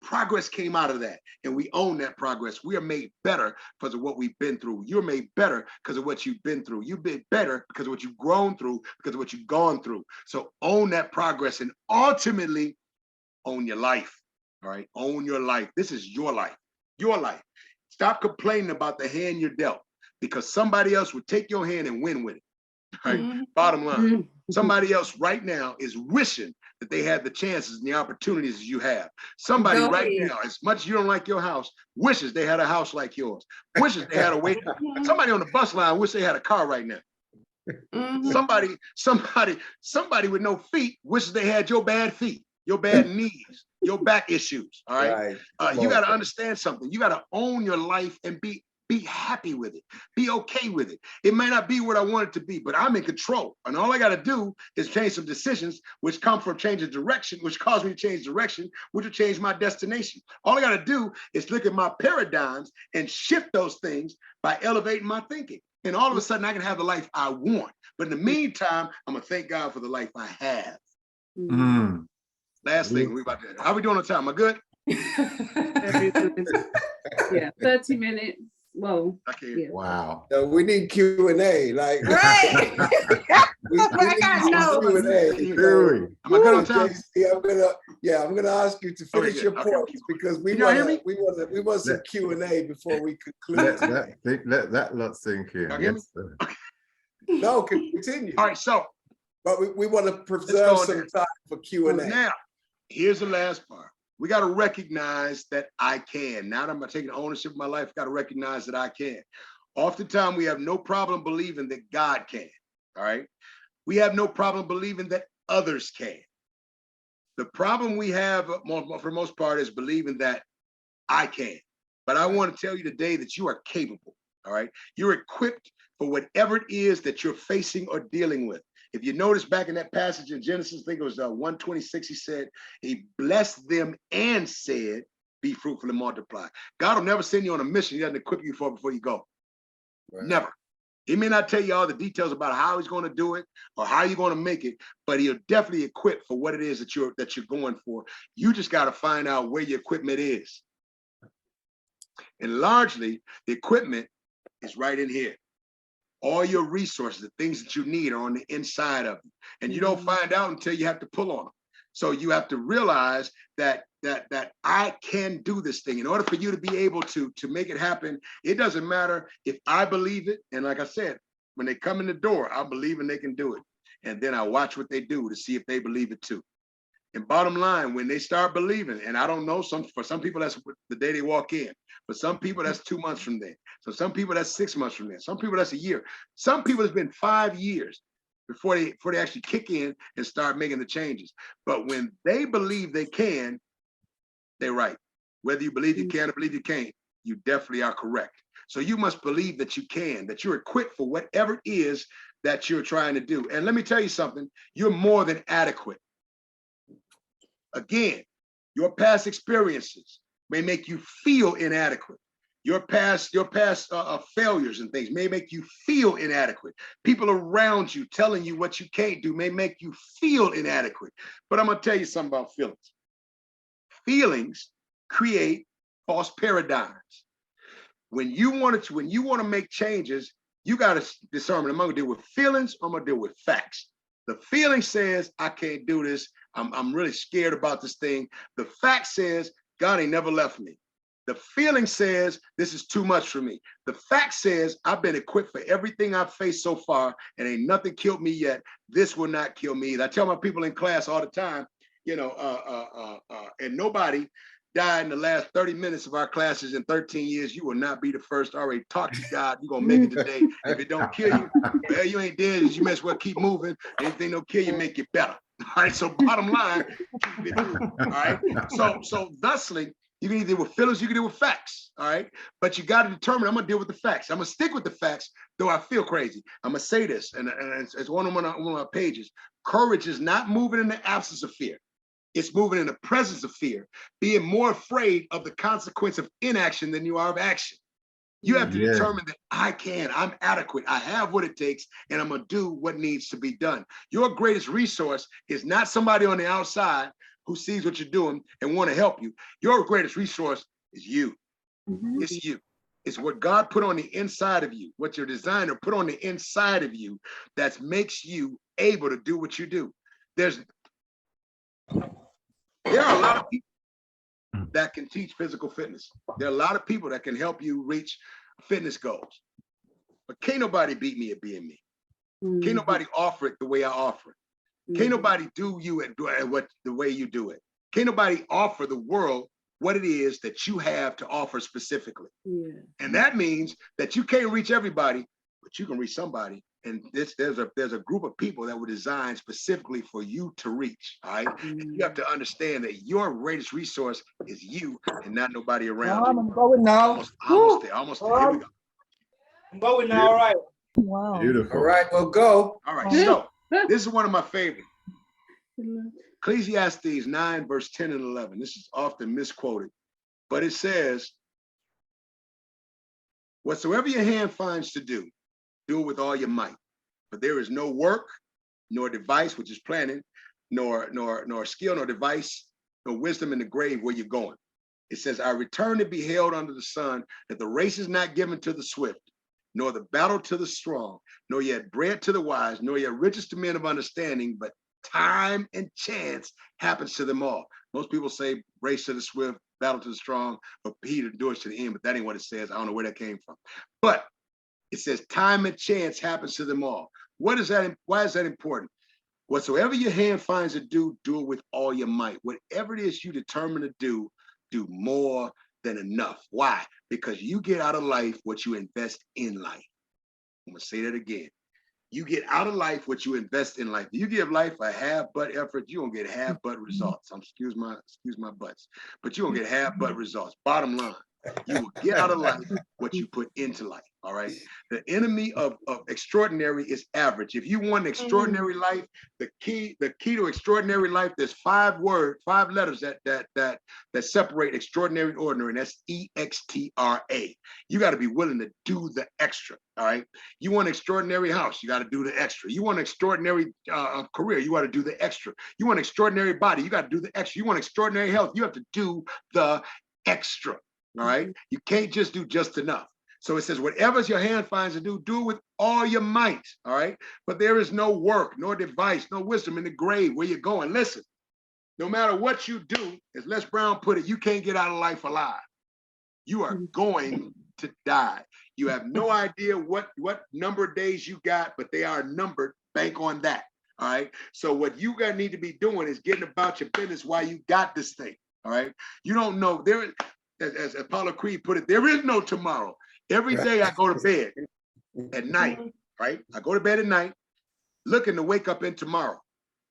Progress came out of that, and we own that progress. We are made better because of what we've been through. You're made better because of what you've been through. You've been better because of what you've grown through, because of what you've gone through. So own that progress and ultimately own your life. All right, own your life. This is your life. Your life. Stop complaining about the hand you're dealt, because somebody else would take your hand and win with it. Right? Bottom line, somebody else right now is wishing that they had the chances and the opportunities you have. Somebody right now, as much as you don't like your house, wishes they had a house like yours. Wishes they had a way. Somebody on the bus line wish they had a car right now. Somebody with no feet wishes they had your bad feet, your bad knees, your back issues. All right. You got to understand something. You got to own your life and be happy with it. Be okay with it. It may not be what I want it to be, but I'm in control. And all I got to do is change some decisions, which come from changing direction, which cause me to change direction, which will change my destination. All I got to do is look at my paradigms and shift those things by elevating my thinking. And all of a sudden I can have the life I want. But in the meantime, I'm going to thank God for the life I have. Last thing, how we doing on time? Am I good? Yeah, 30 minutes. Whoa. Okay. Yeah. Wow. So we need Q&A. Like, Right. we need some Q&A. Really? Am I good on time? JC, I'm gonna ask you to finish Okay, your good. Okay, points because we Can y'all hear me? want some Q&A before we conclude. Let that lot sink in. Y'all hear me? Yes, sir. No, continue. All right, so But we want to preserve some time for Q&A. now, here's the last part. We got to recognize that I can. Now that I'm taking ownership of my life, got to recognize that I can. Oftentimes, we have no problem believing that God can, all right? We have no problem believing that others can. The problem we have, for the most part, is believing that I can. But I want to tell you today that you are capable, all right? You're equipped for whatever it is that you're facing or dealing with. If you notice back in that passage in Genesis, I think it was 1:26, he said, he blessed them and said, be fruitful and multiply. God will never send you on a mission he doesn't equip you for before you go. Right. Never. He may not tell you all the details about how he's going to do it or how you're going to make it, but he'll definitely equip for what it is that you're going for. You just got to find out where your equipment is. And largely, the equipment is right in here. All your resources, the things that you need are on the inside of you. And you don't find out until you have to pull on them. So you have to realize that I can do this thing. In order for you to be able to make it happen, it doesn't matter if I believe it. And like I said, when they come in the door, I believe and they can do it. And then I watch what they do to see if they believe it too. And bottom line, when they start believing, and I don't know, for some people, that's the day they walk in. For some people, that's 2 months from there. So some people, that's 6 months from there. Some people, that's a year. Some people, it's been 5 years before they actually kick in and start making the changes. But when they believe they can, they're right. Whether you believe you can or believe you can't, you definitely are correct. So you must believe that you can, that you're equipped for whatever it is that you're trying to do. And let me tell you something, you're more than adequate. Again, your past experiences may make you feel inadequate. Your past failures and things may make you feel inadequate. People around you telling you what you can't do may make you feel inadequate. But I'm gonna tell you something about feelings. Feelings create false paradigms. When you want to make changes, you got to determine, am I gonna deal with feelings or I'm gonna deal with facts? The feeling says, I can't do this. I'm really scared about this thing. The fact says, God ain't never left me. The feeling says, this is too much for me. The fact says, I've been equipped for everything I've faced so far and ain't nothing killed me yet. This will not kill me either. I tell my people in class all the time, and nobody died in the last 30 minutes of our classes in 13 years. You will not be the first. I already talked to God. You're going to make it today. If it don't kill you, well, you ain't dead. You may as well keep moving. Anything don't kill you, make you better. All right. So bottom line, keep it moving. All right. So thusly, you can either deal with feelings, you can deal with facts. All right. But you got to determine, I'm going to deal with the facts. I'm going to stick with the facts, though I feel crazy. I'm going to say this, and it's one of my pages. Courage is not moving in the absence of fear. It's moving in the presence of fear, being more afraid of the consequence of inaction than you are of action. You have to determine that I'm adequate, I have what it takes, and I'm gonna do what needs to be done. Your greatest resource is not somebody on the outside who sees what you're doing and want to help you. Your greatest resource is you. It's you. It's what God put on the inside of you, what your designer put on the inside of you that makes you able to do what you do. There are a lot of people that can teach physical fitness. There are a lot of people that can help you reach fitness goals. But can't nobody beat me at being me. Can't nobody offer it the way I offer it. Can't nobody do you at the way you do it. Can't nobody offer the world what it is that you have to offer specifically. And that means that you can't reach everybody, but you can reach somebody. And there's a group of people that were designed specifically for you to reach. All right. And you have to understand that your greatest resource is you and not nobody around you. I'm going now. Almost there. Here we go. I'm going now. All right. Wow. Beautiful. All right, well, go. All right. So this is one of my favorites. Ecclesiastes 9, verse 10 and 11. This is often misquoted, but it says, whatsoever your hand finds to do it with all your might. But there is no work, nor device, which is planning, nor skill, nor device, nor wisdom in the grave where you're going. It says, I return to be held under the sun, that the race is not given to the swift, nor the battle to the strong, nor yet bread to the wise, nor yet riches to men of understanding, but time and chance happens to them all. Most people say race to the swift, battle to the strong, but he endures to the end, but that ain't what it says. I don't know where that came from. But it says time and chance happens to them all. What is that? Why is that important? Whatsoever your hand finds to do it with all your might. Whatever it is you determine to do more than enough. Why? Because you get out of life what you invest in life. I'm gonna say that again. You get out of life what you invest in life. You give life a half-butt effort, you're gonna get half-butt results. Excuse my butts, but you're gonna get half-butt results. Bottom line. You will get out of life what you put into life. All right. The enemy of extraordinary is average. If you want an extraordinary life, the key to extraordinary life, there's 5 letters that separate extraordinary and ordinary, and that's EXTRA. You got to be willing to do the extra. All right. You want an extraordinary house, you got to do the extra. You want an extraordinary career, you got to do the extra. You want an extraordinary body, you got to do the extra. You want extraordinary health, you have to do the extra. All right. You can't just do just enough. So it says, whatever your hand finds to do, do with all your might. All right. But there is no work, nor device, no wisdom in the grave where you're going. Listen, no matter what you do, as Les Brown put it, you can't get out of life alive. You are going to die. You have no idea what number of days you got, but they are numbered. Bank on that. All right. So what you got need to be doing is getting about your business while you got this thing. All right. You don't know. As Apollo Creed put it, there is no tomorrow. Every day I go to bed at night, right? I go to bed at night looking to wake up in tomorrow.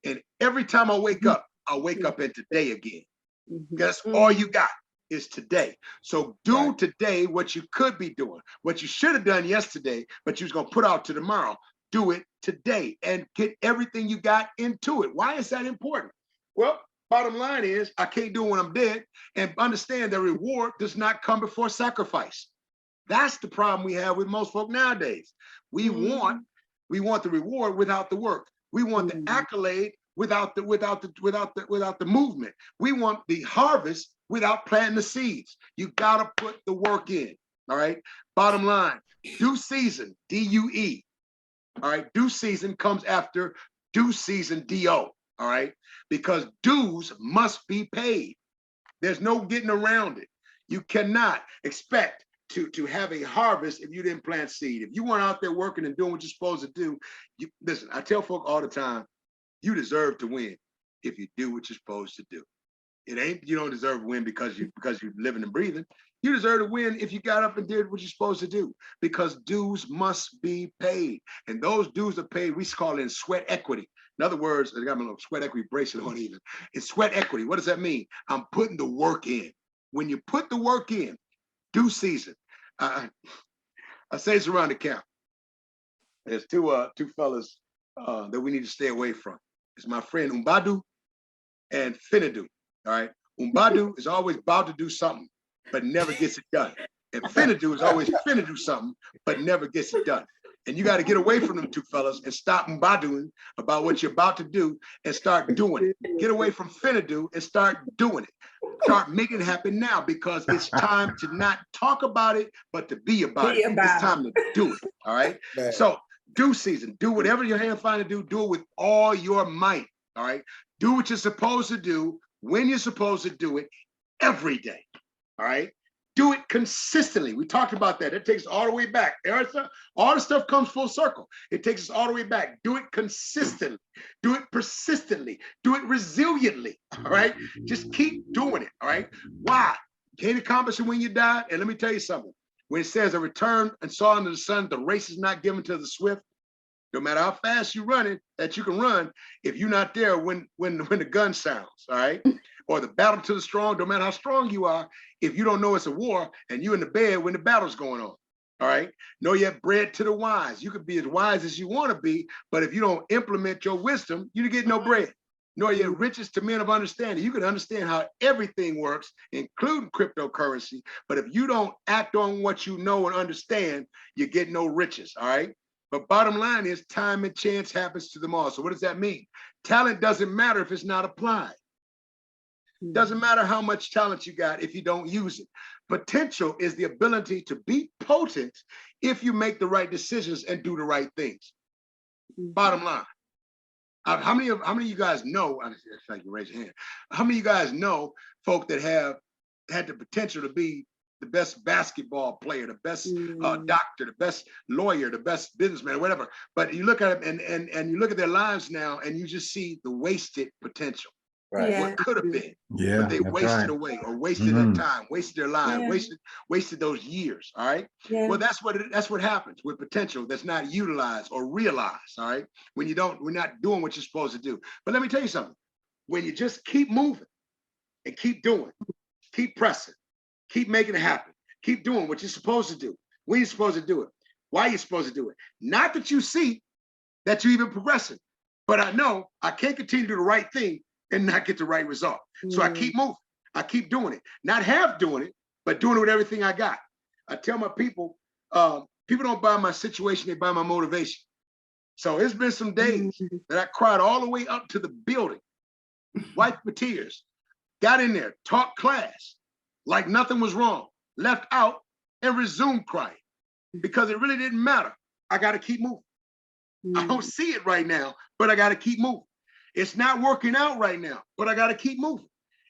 And every time I wake up in today again. That's all you got is today. So do today what you could be doing, what you should have done yesterday, but you was going to put out to tomorrow. Do it today and get everything you got into it. Why is that important? Well, bottom line is I can't do it when I'm dead, and understand the reward does not come before sacrifice. That's the problem we have with most folk nowadays. We want the reward without the work. We want the accolade without the movement. We want the harvest without planting the seeds. You gotta put the work in. All right. Bottom line, due season, DUE. All right. Due season comes after due season, DO. All right. Because dues must be paid. There's no getting around it. You cannot expect to have a harvest if you didn't plant seed. If you weren't out there working and doing what you're supposed to do, listen, I tell folk all the time, you deserve to win if you do what you're supposed to do. It ain't, you don't deserve to win because you're living and breathing. You deserve to win if you got up and did what you're supposed to do, because dues must be paid. And those dues are paid, we call it in sweat equity. In other words, I got my little sweat equity bracelet on even. It's sweat equity. What does that mean? I'm putting the work in. When you put the work in, due season. I say it's around the camp. There's two fellas that we need to stay away from. It's my friend Umbadu and Finadu. All right. Umbadu is always about to do something, but never gets it done. And Finadu is always finna do something, but never gets it done. And you got to get away from them two fellas and stop Umbaduing about what you're about to do and start doing it. Get away from Finadu and start doing it. Start making it happen now, because it's time to not talk about it, but to be about it. It's time to do it. All right. Man. So due season, do whatever your hand find to do it with all your might. All right. Do what you're supposed to do when you're supposed to do it every day. All right. Do it consistently. We talked about that. It takes us all the way back. All the stuff comes full circle. It takes us all the way back. Do it consistently. Do it persistently. Do it resiliently. All right. Just keep doing it. All right. Why? Can't accomplish it when you die. And let me tell you something. When it says a return and saw under the sun, the race is not given to the swift. No matter how fast you're running, that you can run, if you're not there when the gun sounds, all right? Or the battle to the strong, no matter how strong you are, if you don't know it's a war and you're in the bed when the battle's going on, all right? Know yet bread to the wise. You could be as wise as you want to be, but if you don't implement your wisdom, you get no bread. Nor yet riches to men of understanding. You can understand how everything works, including cryptocurrency, but if you don't act on what you know and understand, you get no riches, all right? But bottom line is time and chance happens to them all. So what does that mean? Talent doesn't matter if it's not applied. Doesn't matter how much talent you got if you don't use it. Potential is the ability to be potent if you make the right decisions and do the right things. Bottom line. How many of you guys know, I like you raise your hand, how many of you guys know folk that have had the potential to be the best basketball player, the best doctor, the best lawyer, the best businessman, or whatever. But you look at them and you look at their lives now and you just see the wasted potential. Right. Yeah. What could have been. Yeah. But they wasted away or wasted their time, wasted their lives, wasted those years. All right. Yeah. Well, that's what happens with potential that's not utilized or realized. All right. When we're not doing what you're supposed to do. But let me tell you something. When you just keep moving and keep doing, keep pressing, keep making it happen. Keep doing what you're supposed to do. When you're supposed to do it. Why you're supposed to do it. Not that you see that you're even progressing, but I know I can't continue to do the right thing and not get the right result. So I keep moving. I keep doing it. Not half doing it, but doing it with everything I got. I tell my people, people don't buy my situation, they buy my motivation. So it's been some days that I cried all the way up to the building, wiped my tears, got in there, taught class like nothing was wrong, left out and resumed crying because it really didn't matter. I got to keep moving. I don't see it right now, but I got to keep moving. It's not working out right now, but I got to keep moving.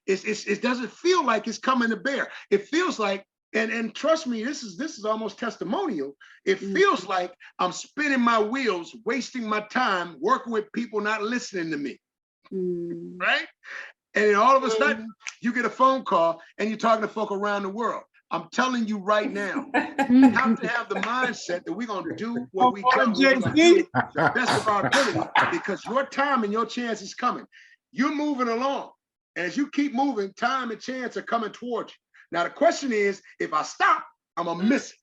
It doesn't feel like it's coming to bear. It feels like, and trust me, this is almost testimonial. It feels like I'm spinning my wheels, wasting my time, working with people not listening to me, right? And then all of a sudden, you get a phone call and you're talking to folk around the world. I'm telling you right now, you have to have the mindset that we're going to do what we do the best of our ability, because your time and your chance is coming. You're moving along. And as you keep moving, time and chance are coming towards you. Now, the question is, if I stop, I'm going to miss it.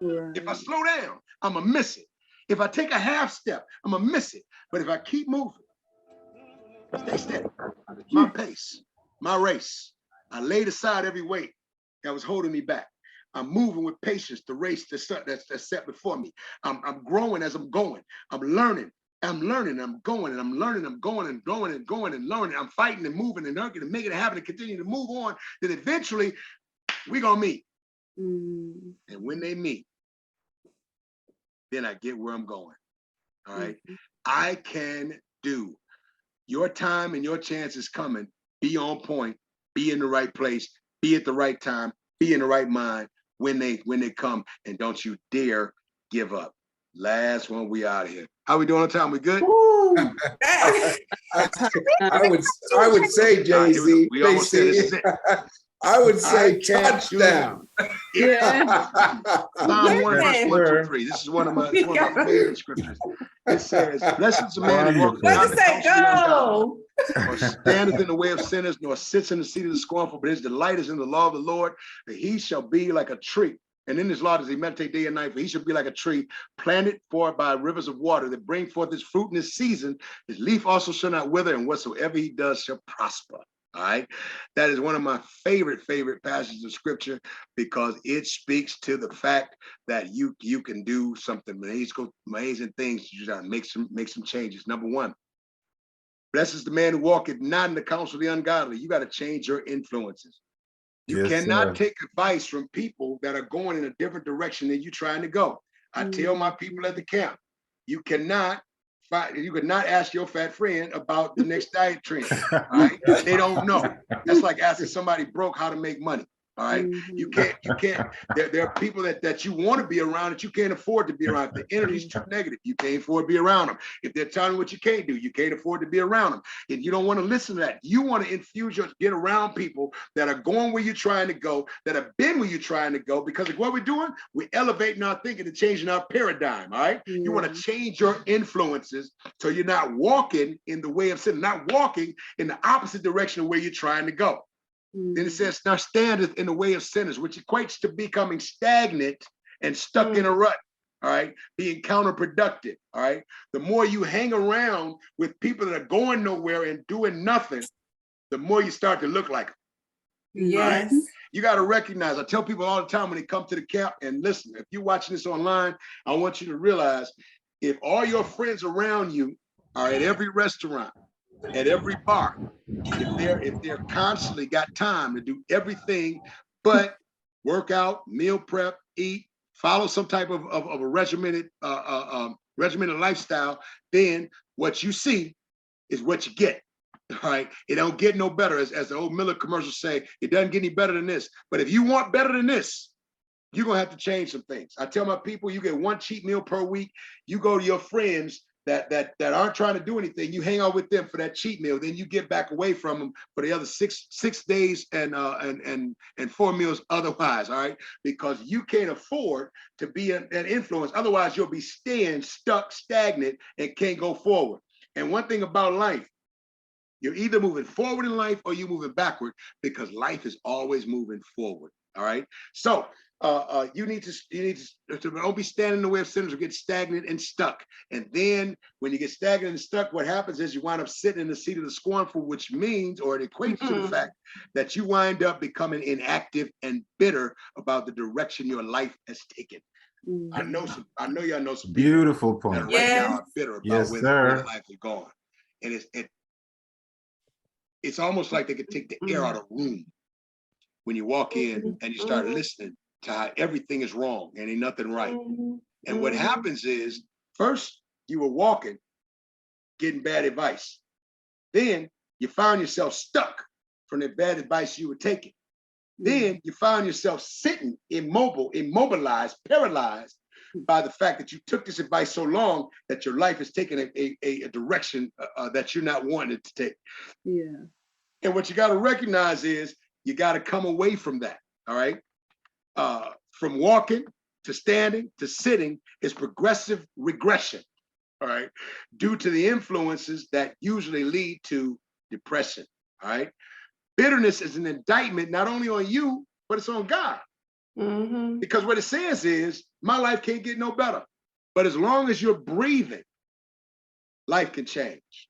Right. If I slow down, I'm going to miss it. If I take a half step, I'm going to miss it. But if I keep moving, stay steady, my pace, my race, I laid aside every weight that was holding me back. I'm moving with patience, the race that's set before me. I'm growing as I'm going. I'm learning, I'm going, and I'm learning, I'm going and going and going and learning. I'm fighting and moving and working and making it happen and continue to move on. Then eventually, we're going to meet. And when they meet, then I get where I'm going. All right. I can do. Your time and your chance is coming. Be on point, be in the right place, be at the right time, be in the right mind when they come, and don't you dare give up. Last one, we out of here. How we doing on time? We good? I would say, J.C. We almost said it's it. I would say touchdown. Yeah. Psalm 1 verse 1 through 3. This is one of my favorite scriptures. It says, "Blessed is the man who walks not in the counsel of the ungodly, or standeth in the way of sinners, nor sits in the seat of the scornful, but his delight is in the law of the Lord, that he shall be like a tree. And in his law does he meditate day and night, for he shall be like a tree planted for by rivers of water that bring forth his fruit in his season. His leaf also shall not wither, and whatsoever he does shall prosper." All right. That is one of my favorite passages of scripture, because it speaks to the fact that you can do something amazing things. You gotta make some changes. Number one, blessed is the man who walketh not in the counsel of the ungodly. You got to change your influences. You cannot take advice from people that are going in a different direction than you're trying to go. I tell my people at the camp, you cannot ask your fat friend about the next diet trend. All right? They don't know. That's like asking somebody broke how to make money. All right. You can't. There are people that you want to be around that you can't afford to be around. If the energy's too negative, you can't afford to be around them. If they're telling you what you can't do, you can't afford to be around them. If you don't want to listen to that, you want to get around people that are going where you're trying to go, that have been where you're trying to go, because of what we're doing, we're elevating our thinking and changing our paradigm. All right. You want to change your influences so you're not walking in the way of sin, not walking in the opposite direction of where you're trying to go. Then it says, now standeth in the way of sinners, which equates to becoming stagnant and stuck in a rut, all right, being counterproductive, all right. The more you hang around with people that are going nowhere and doing nothing, the more you start to look like them. Yes. Right? You got to recognize, I tell people all the time when they come to the camp, and listen, if you're watching this online, I want you to realize, if all your friends around you are at every restaurant, at every bar, if they're constantly got time to do everything but work out, meal prep, eat, follow some type of a regimented lifestyle, then what you see is what you get. All right. It don't get no better. As the old Miller commercials say, it doesn't get any better than this. But if you want better than this, you're gonna have to change some things. I tell my people, you get one cheat meal per week, you go to your friends that aren't trying to do anything, you hang out with them for that cheat meal, then you get back away from them for the other six days and 4 meals otherwise, all right? Because you can't afford to be an influence. Otherwise, you'll be staying stuck, stagnant, and can't go forward. And one thing about life, you're either moving forward in life or you're moving backward, because life is always moving forward. All right. So you need to don't be standing in the way of sinners who get stagnant and stuck. And then when you get stagnant and stuck, what happens is you wind up sitting in the seat of the scornful, which means, or it equates to the fact that you wind up becoming inactive and bitter about the direction your life has taken. I know y'all know some people Beautiful that point. right now are bitter about Yes, where sir. their life is going. And it's almost like they could take the air out of a room when you walk in and you start listening to how everything is wrong and ain't nothing right. And what happens is, first you were walking, getting bad advice. Then you found yourself stuck from the bad advice you were taking. Then you found yourself sitting immobile, immobilized, paralyzed by the fact that you took this advice so long that your life is taking a direction that you're not wanting it to take. Yeah. And what you got to recognize is you got to come away from that. All right. From walking to standing to sitting is progressive regression. All right. Due to the influences that usually lead to depression. All right. Bitterness is an indictment not only on you, but it's on God. Because what it says is, my life can't get no better. But as long as you're breathing, life can change.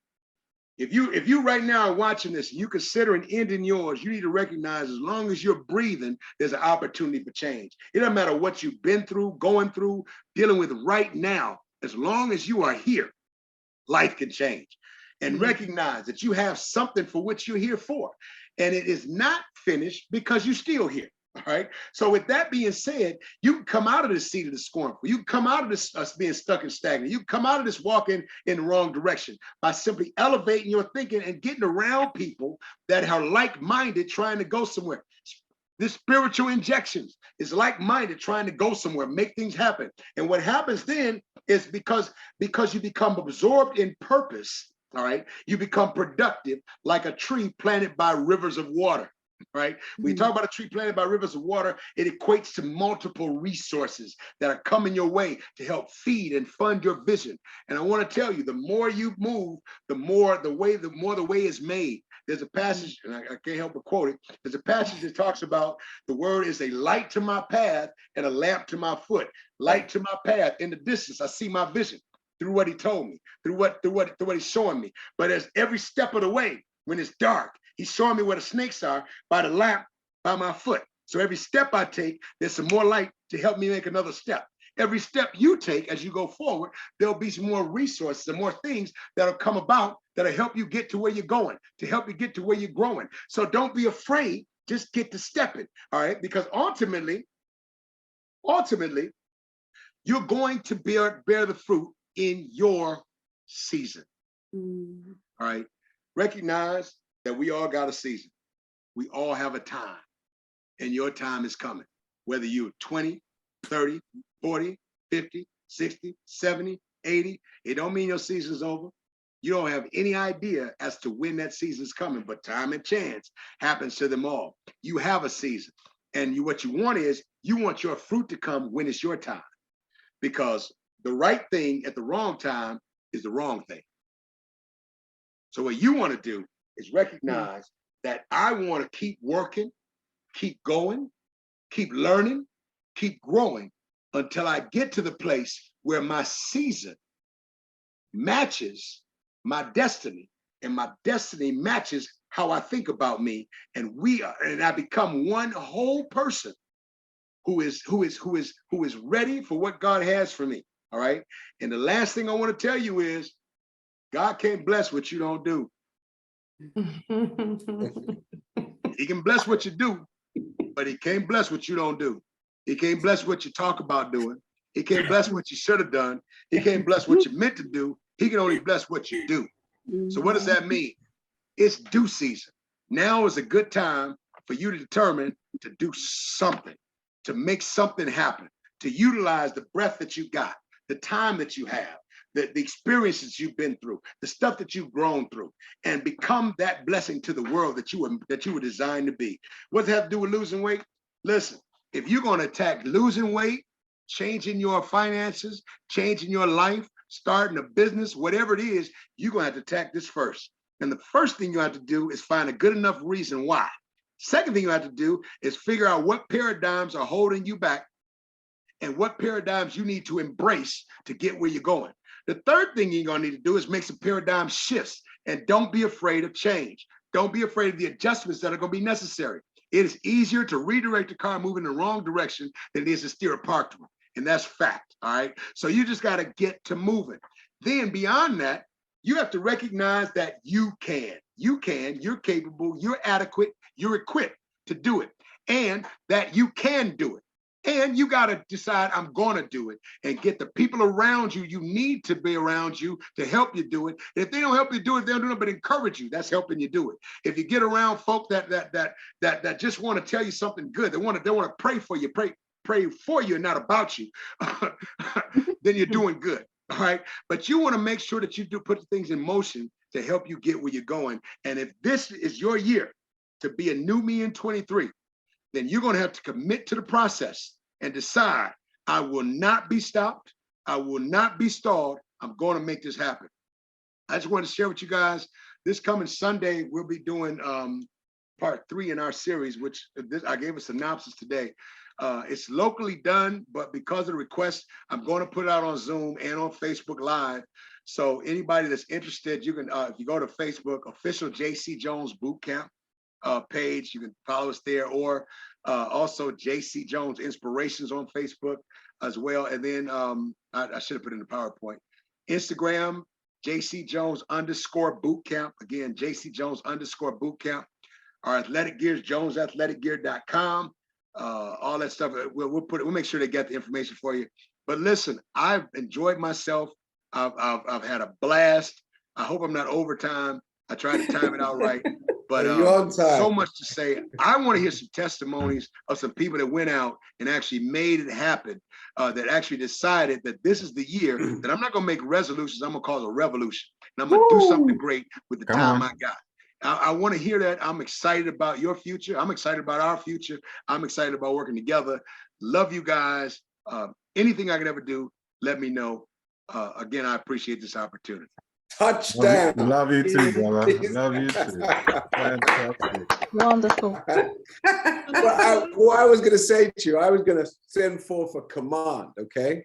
If you right now are watching this, you consider an end in yours, you need to recognize as long as you're breathing, there's an opportunity for change. It doesn't matter what you've been through, going through, dealing with right now. As long as you are here, life can change. And recognize that you have something for which you're here for. And it is not finished because you're still here. All right. So with that being said, you can come out of this seat of the scornful. You can come out of this being stuck and stagnant. You can come out of this walking in the wrong direction by simply elevating your thinking and getting around people that are like-minded, trying to go somewhere. This spiritual injections is like-minded, trying to go somewhere, make things happen. And what happens then is because you become absorbed in purpose, all right, you become productive like a tree planted by rivers of water. Right? When you talk about a tree planted by rivers of water, it equates to multiple resources that are coming your way to help feed and fund your vision. And I want to tell you, the more you move, the more the way is made. There's a passage, and I can't help but quote it. There's a passage that talks about the word is a light to my path and a lamp to my foot. Light to my path. In the distance, I see my vision through what he told me, through what he's showing me. But as every step of the way, when it's dark, he's showing me where the snakes are by the lamp by my foot. So every step I take, there's some more light to help me make another step. Every step you take as you go forward, there'll be some more resources and more things that'll come about that'll help you get to where you're going, to help you get to where you're growing. So don't be afraid, just get to stepping, all right? Because ultimately, you're going to bear the fruit in your season, all right? Recognize that we all got a season. We all have a time, and your time is coming. Whether you're 20, 30, 40, 50, 60, 70, 80, it don't mean your season's over. You don't have any idea as to when that season's coming, but time and chance happens to them all. You have a season, and what you want is, you want your fruit to come when it's your time, because the right thing at the wrong time is the wrong thing. So what you want to do is recognize that I want to keep working, keep going, keep learning, keep growing until I get to the place where my season matches my destiny, and my destiny matches how I think about me, and I become one whole person who is ready for what God has for me. All right. And the last thing I want to tell you is, God can't bless what you don't do. He can bless what you do, but he can't bless what you don't do. He can't bless what you talk about doing. He can't bless what you should have done. He can't bless what you meant to do. He can only bless what you do. So what does that mean? It's due season. Now is a good time for you to determine to do something, to make something happen, to utilize the breath that you got, the time that you have, the experiences you've been through, the stuff that you've grown through, and become that blessing to the world that you were designed to be. What does that have to do with losing weight? Listen, if you're going to attack losing weight, changing your finances, changing your life, starting a business, whatever it is, you're going to have to attack this first. And the first thing you have to do is find a good enough reason why. Second thing you have to do is figure out what paradigms are holding you back and what paradigms you need to embrace to get where you're going. The third thing you're gonna need to do is make some paradigm shifts, and don't be afraid of change. Don't be afraid of the adjustments that are gonna be necessary. It is easier to redirect the car moving in the wrong direction than it is to steer a parked one. And that's fact, all right? So you just gotta get to moving. Then beyond that, you have to recognize that you can, you're capable, you're adequate, you're equipped to do it, and that you can do it. And you got to decide, I'm going to do it, and get the people around you you need to be around you to help you do it. And if they don't help you do it, they don't do nothing but encourage you. That's helping you do it. If you get around folk that just want to tell you something good, they want to pray for you, pray for you and not about you, then you're doing good. All right. But you want to make sure that you do put things in motion to help you get where you're going. And if this is your year to be a new me in 23, then you're going to have to commit to the process and decide, I will not be stopped. I will not be stalled. I'm going to make this happen. I just want to share with you guys, this coming Sunday, we'll be doing part 3 in our series, which I gave a synopsis today. It's locally done, but because of the request, I'm going to put it out on Zoom and on Facebook Live. So anybody that's interested, you can, if you go to Facebook, official J.C. Jones Bootcamp page, you can follow us there, or also J.C. Jones Inspirations on Facebook as well. And then I should have put in the PowerPoint. Instagram, J.C. Jones _ Bootcamp. Again, J.C. Jones _ Bootcamp. Our athletic gears, jonesathleticgear.com. All that stuff. We'll make sure they get the information for you. But listen, I've enjoyed myself. I've had a blast. I hope I'm not overtime. I tried to time it out right. But so much to say. I want to hear some testimonies of some people that went out and actually made it happen, that actually decided that this is the year that I'm not going to make resolutions. I'm going to cause a revolution. And I'm going to do something great with the time I got. I want to hear that. I'm excited about your future. I'm excited about our future. I'm excited about working together. Love you guys. Anything I can ever do, let me know. Again, I appreciate this opportunity. Touchdown. Love you too, brother. Love you too. Fantastic. Wonderful. What I was going to say to you, I was going to send forth a command, okay?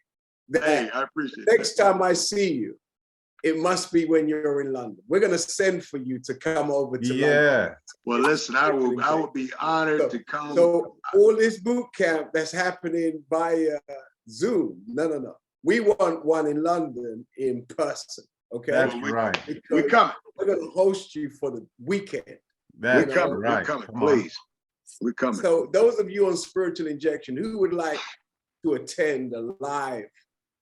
Hey, I appreciate it. Next time I see you, it must be when you're in London. We're going to send for you to come over to London. Well, listen, I will be honored to come. So all this boot camp that's happening via Zoom, no. We want one in London in person. Okay, that's right. We're coming. We're going to host you for the weekend. That's coming. Right. We're coming, please. We're coming. So those of you on Spiritual Injection who would like to attend a live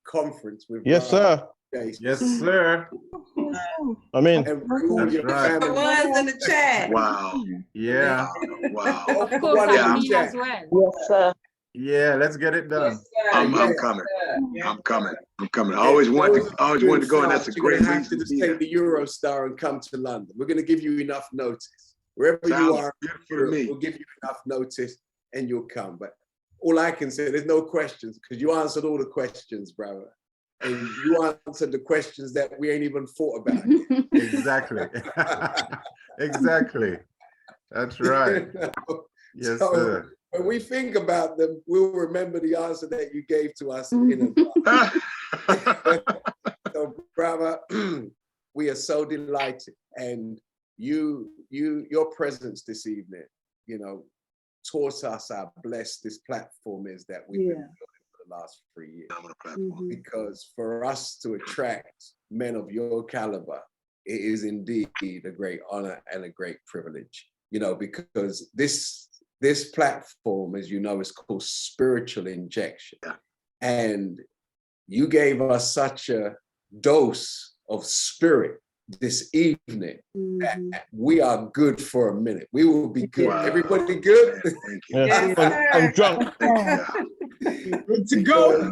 conference with sir. Yes, sir. I mean, The ones in the chat. Wow. Yeah. Wow. Of course, I mean as well. Yes, sir. Yeah, let's get it done. I'm coming. I'm coming. I always wanted to go, and that's a great reason. You're going to have to just take the Eurostar and come to London. We're going to give you enough notice. Wherever you are, we'll give you enough notice and you'll come. But all I can say, there's no questions, because you answered all the questions, brother. And you answered the questions that we ain't even thought about. Exactly. Exactly. That's right. Yes, sir. When we think about them, we'll remember the answer that you gave to us in advance. So, brother, we are so delighted, and your presence this evening, taught us how blessed this platform is that we've been building for the last 3 years. Because for us to attract men of your caliber, it is indeed a great honor and a great privilege. Because this platform, as you know, is called Spiritual Injection. And you gave us such a dose of spirit this evening that we are good for a minute. We will be good. Wow. Everybody good? Thank you. I'm drunk. Good to go.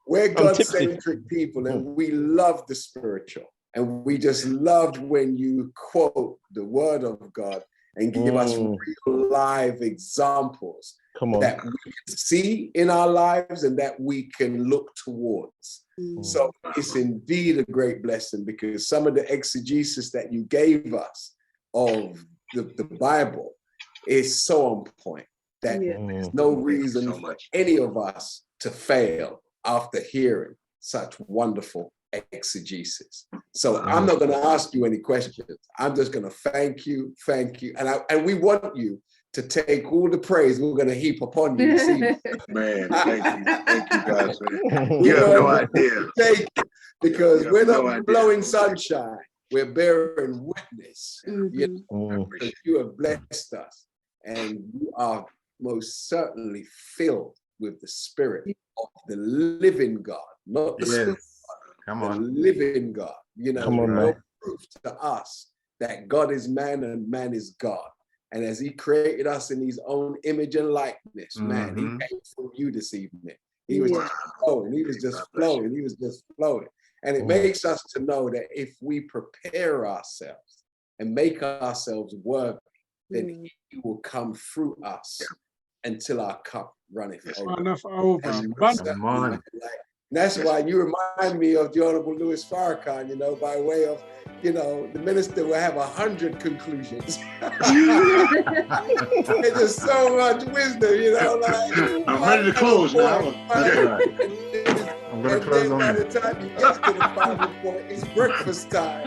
We're God-centric people, and we love the spiritual. And we just loved when you quote the word of God and give us real live examples that we can see in our lives and that we can look towards. So it's indeed a great blessing, because some of the exegesis that you gave us of the Bible is so on point that there's no reason for any of us to fail after hearing such wonderful exegesis. So I'm not going to ask you any questions. I'm just going to thank you. And we want you to take all the praise we're going to heap upon you this evening. Man, thank you guys, man. You have no idea. Take it, because we're not blowing sunshine. We're bearing witness. Because you have blessed us, and you are most certainly filled with the Spirit of the living God, not the Spirit. Come the on. living God. You know, Come on, man. proof to us that God is man and man is God. And as he created us in his own image and likeness, man, he came from you this evening. He was just flowing. He was just flowing. He was just flowing. And it makes us to know that if we prepare ourselves and make ourselves worthy, then he will come through us until our cup runneth over. That's why you remind me of the Honorable Louis Farrakhan, you know, by way of, you know, the minister will have 100 conclusions. There's just so much wisdom, you know. Like, I'm ready to close now. I'm going to close on by the time he gets to the final point, it's breakfast time.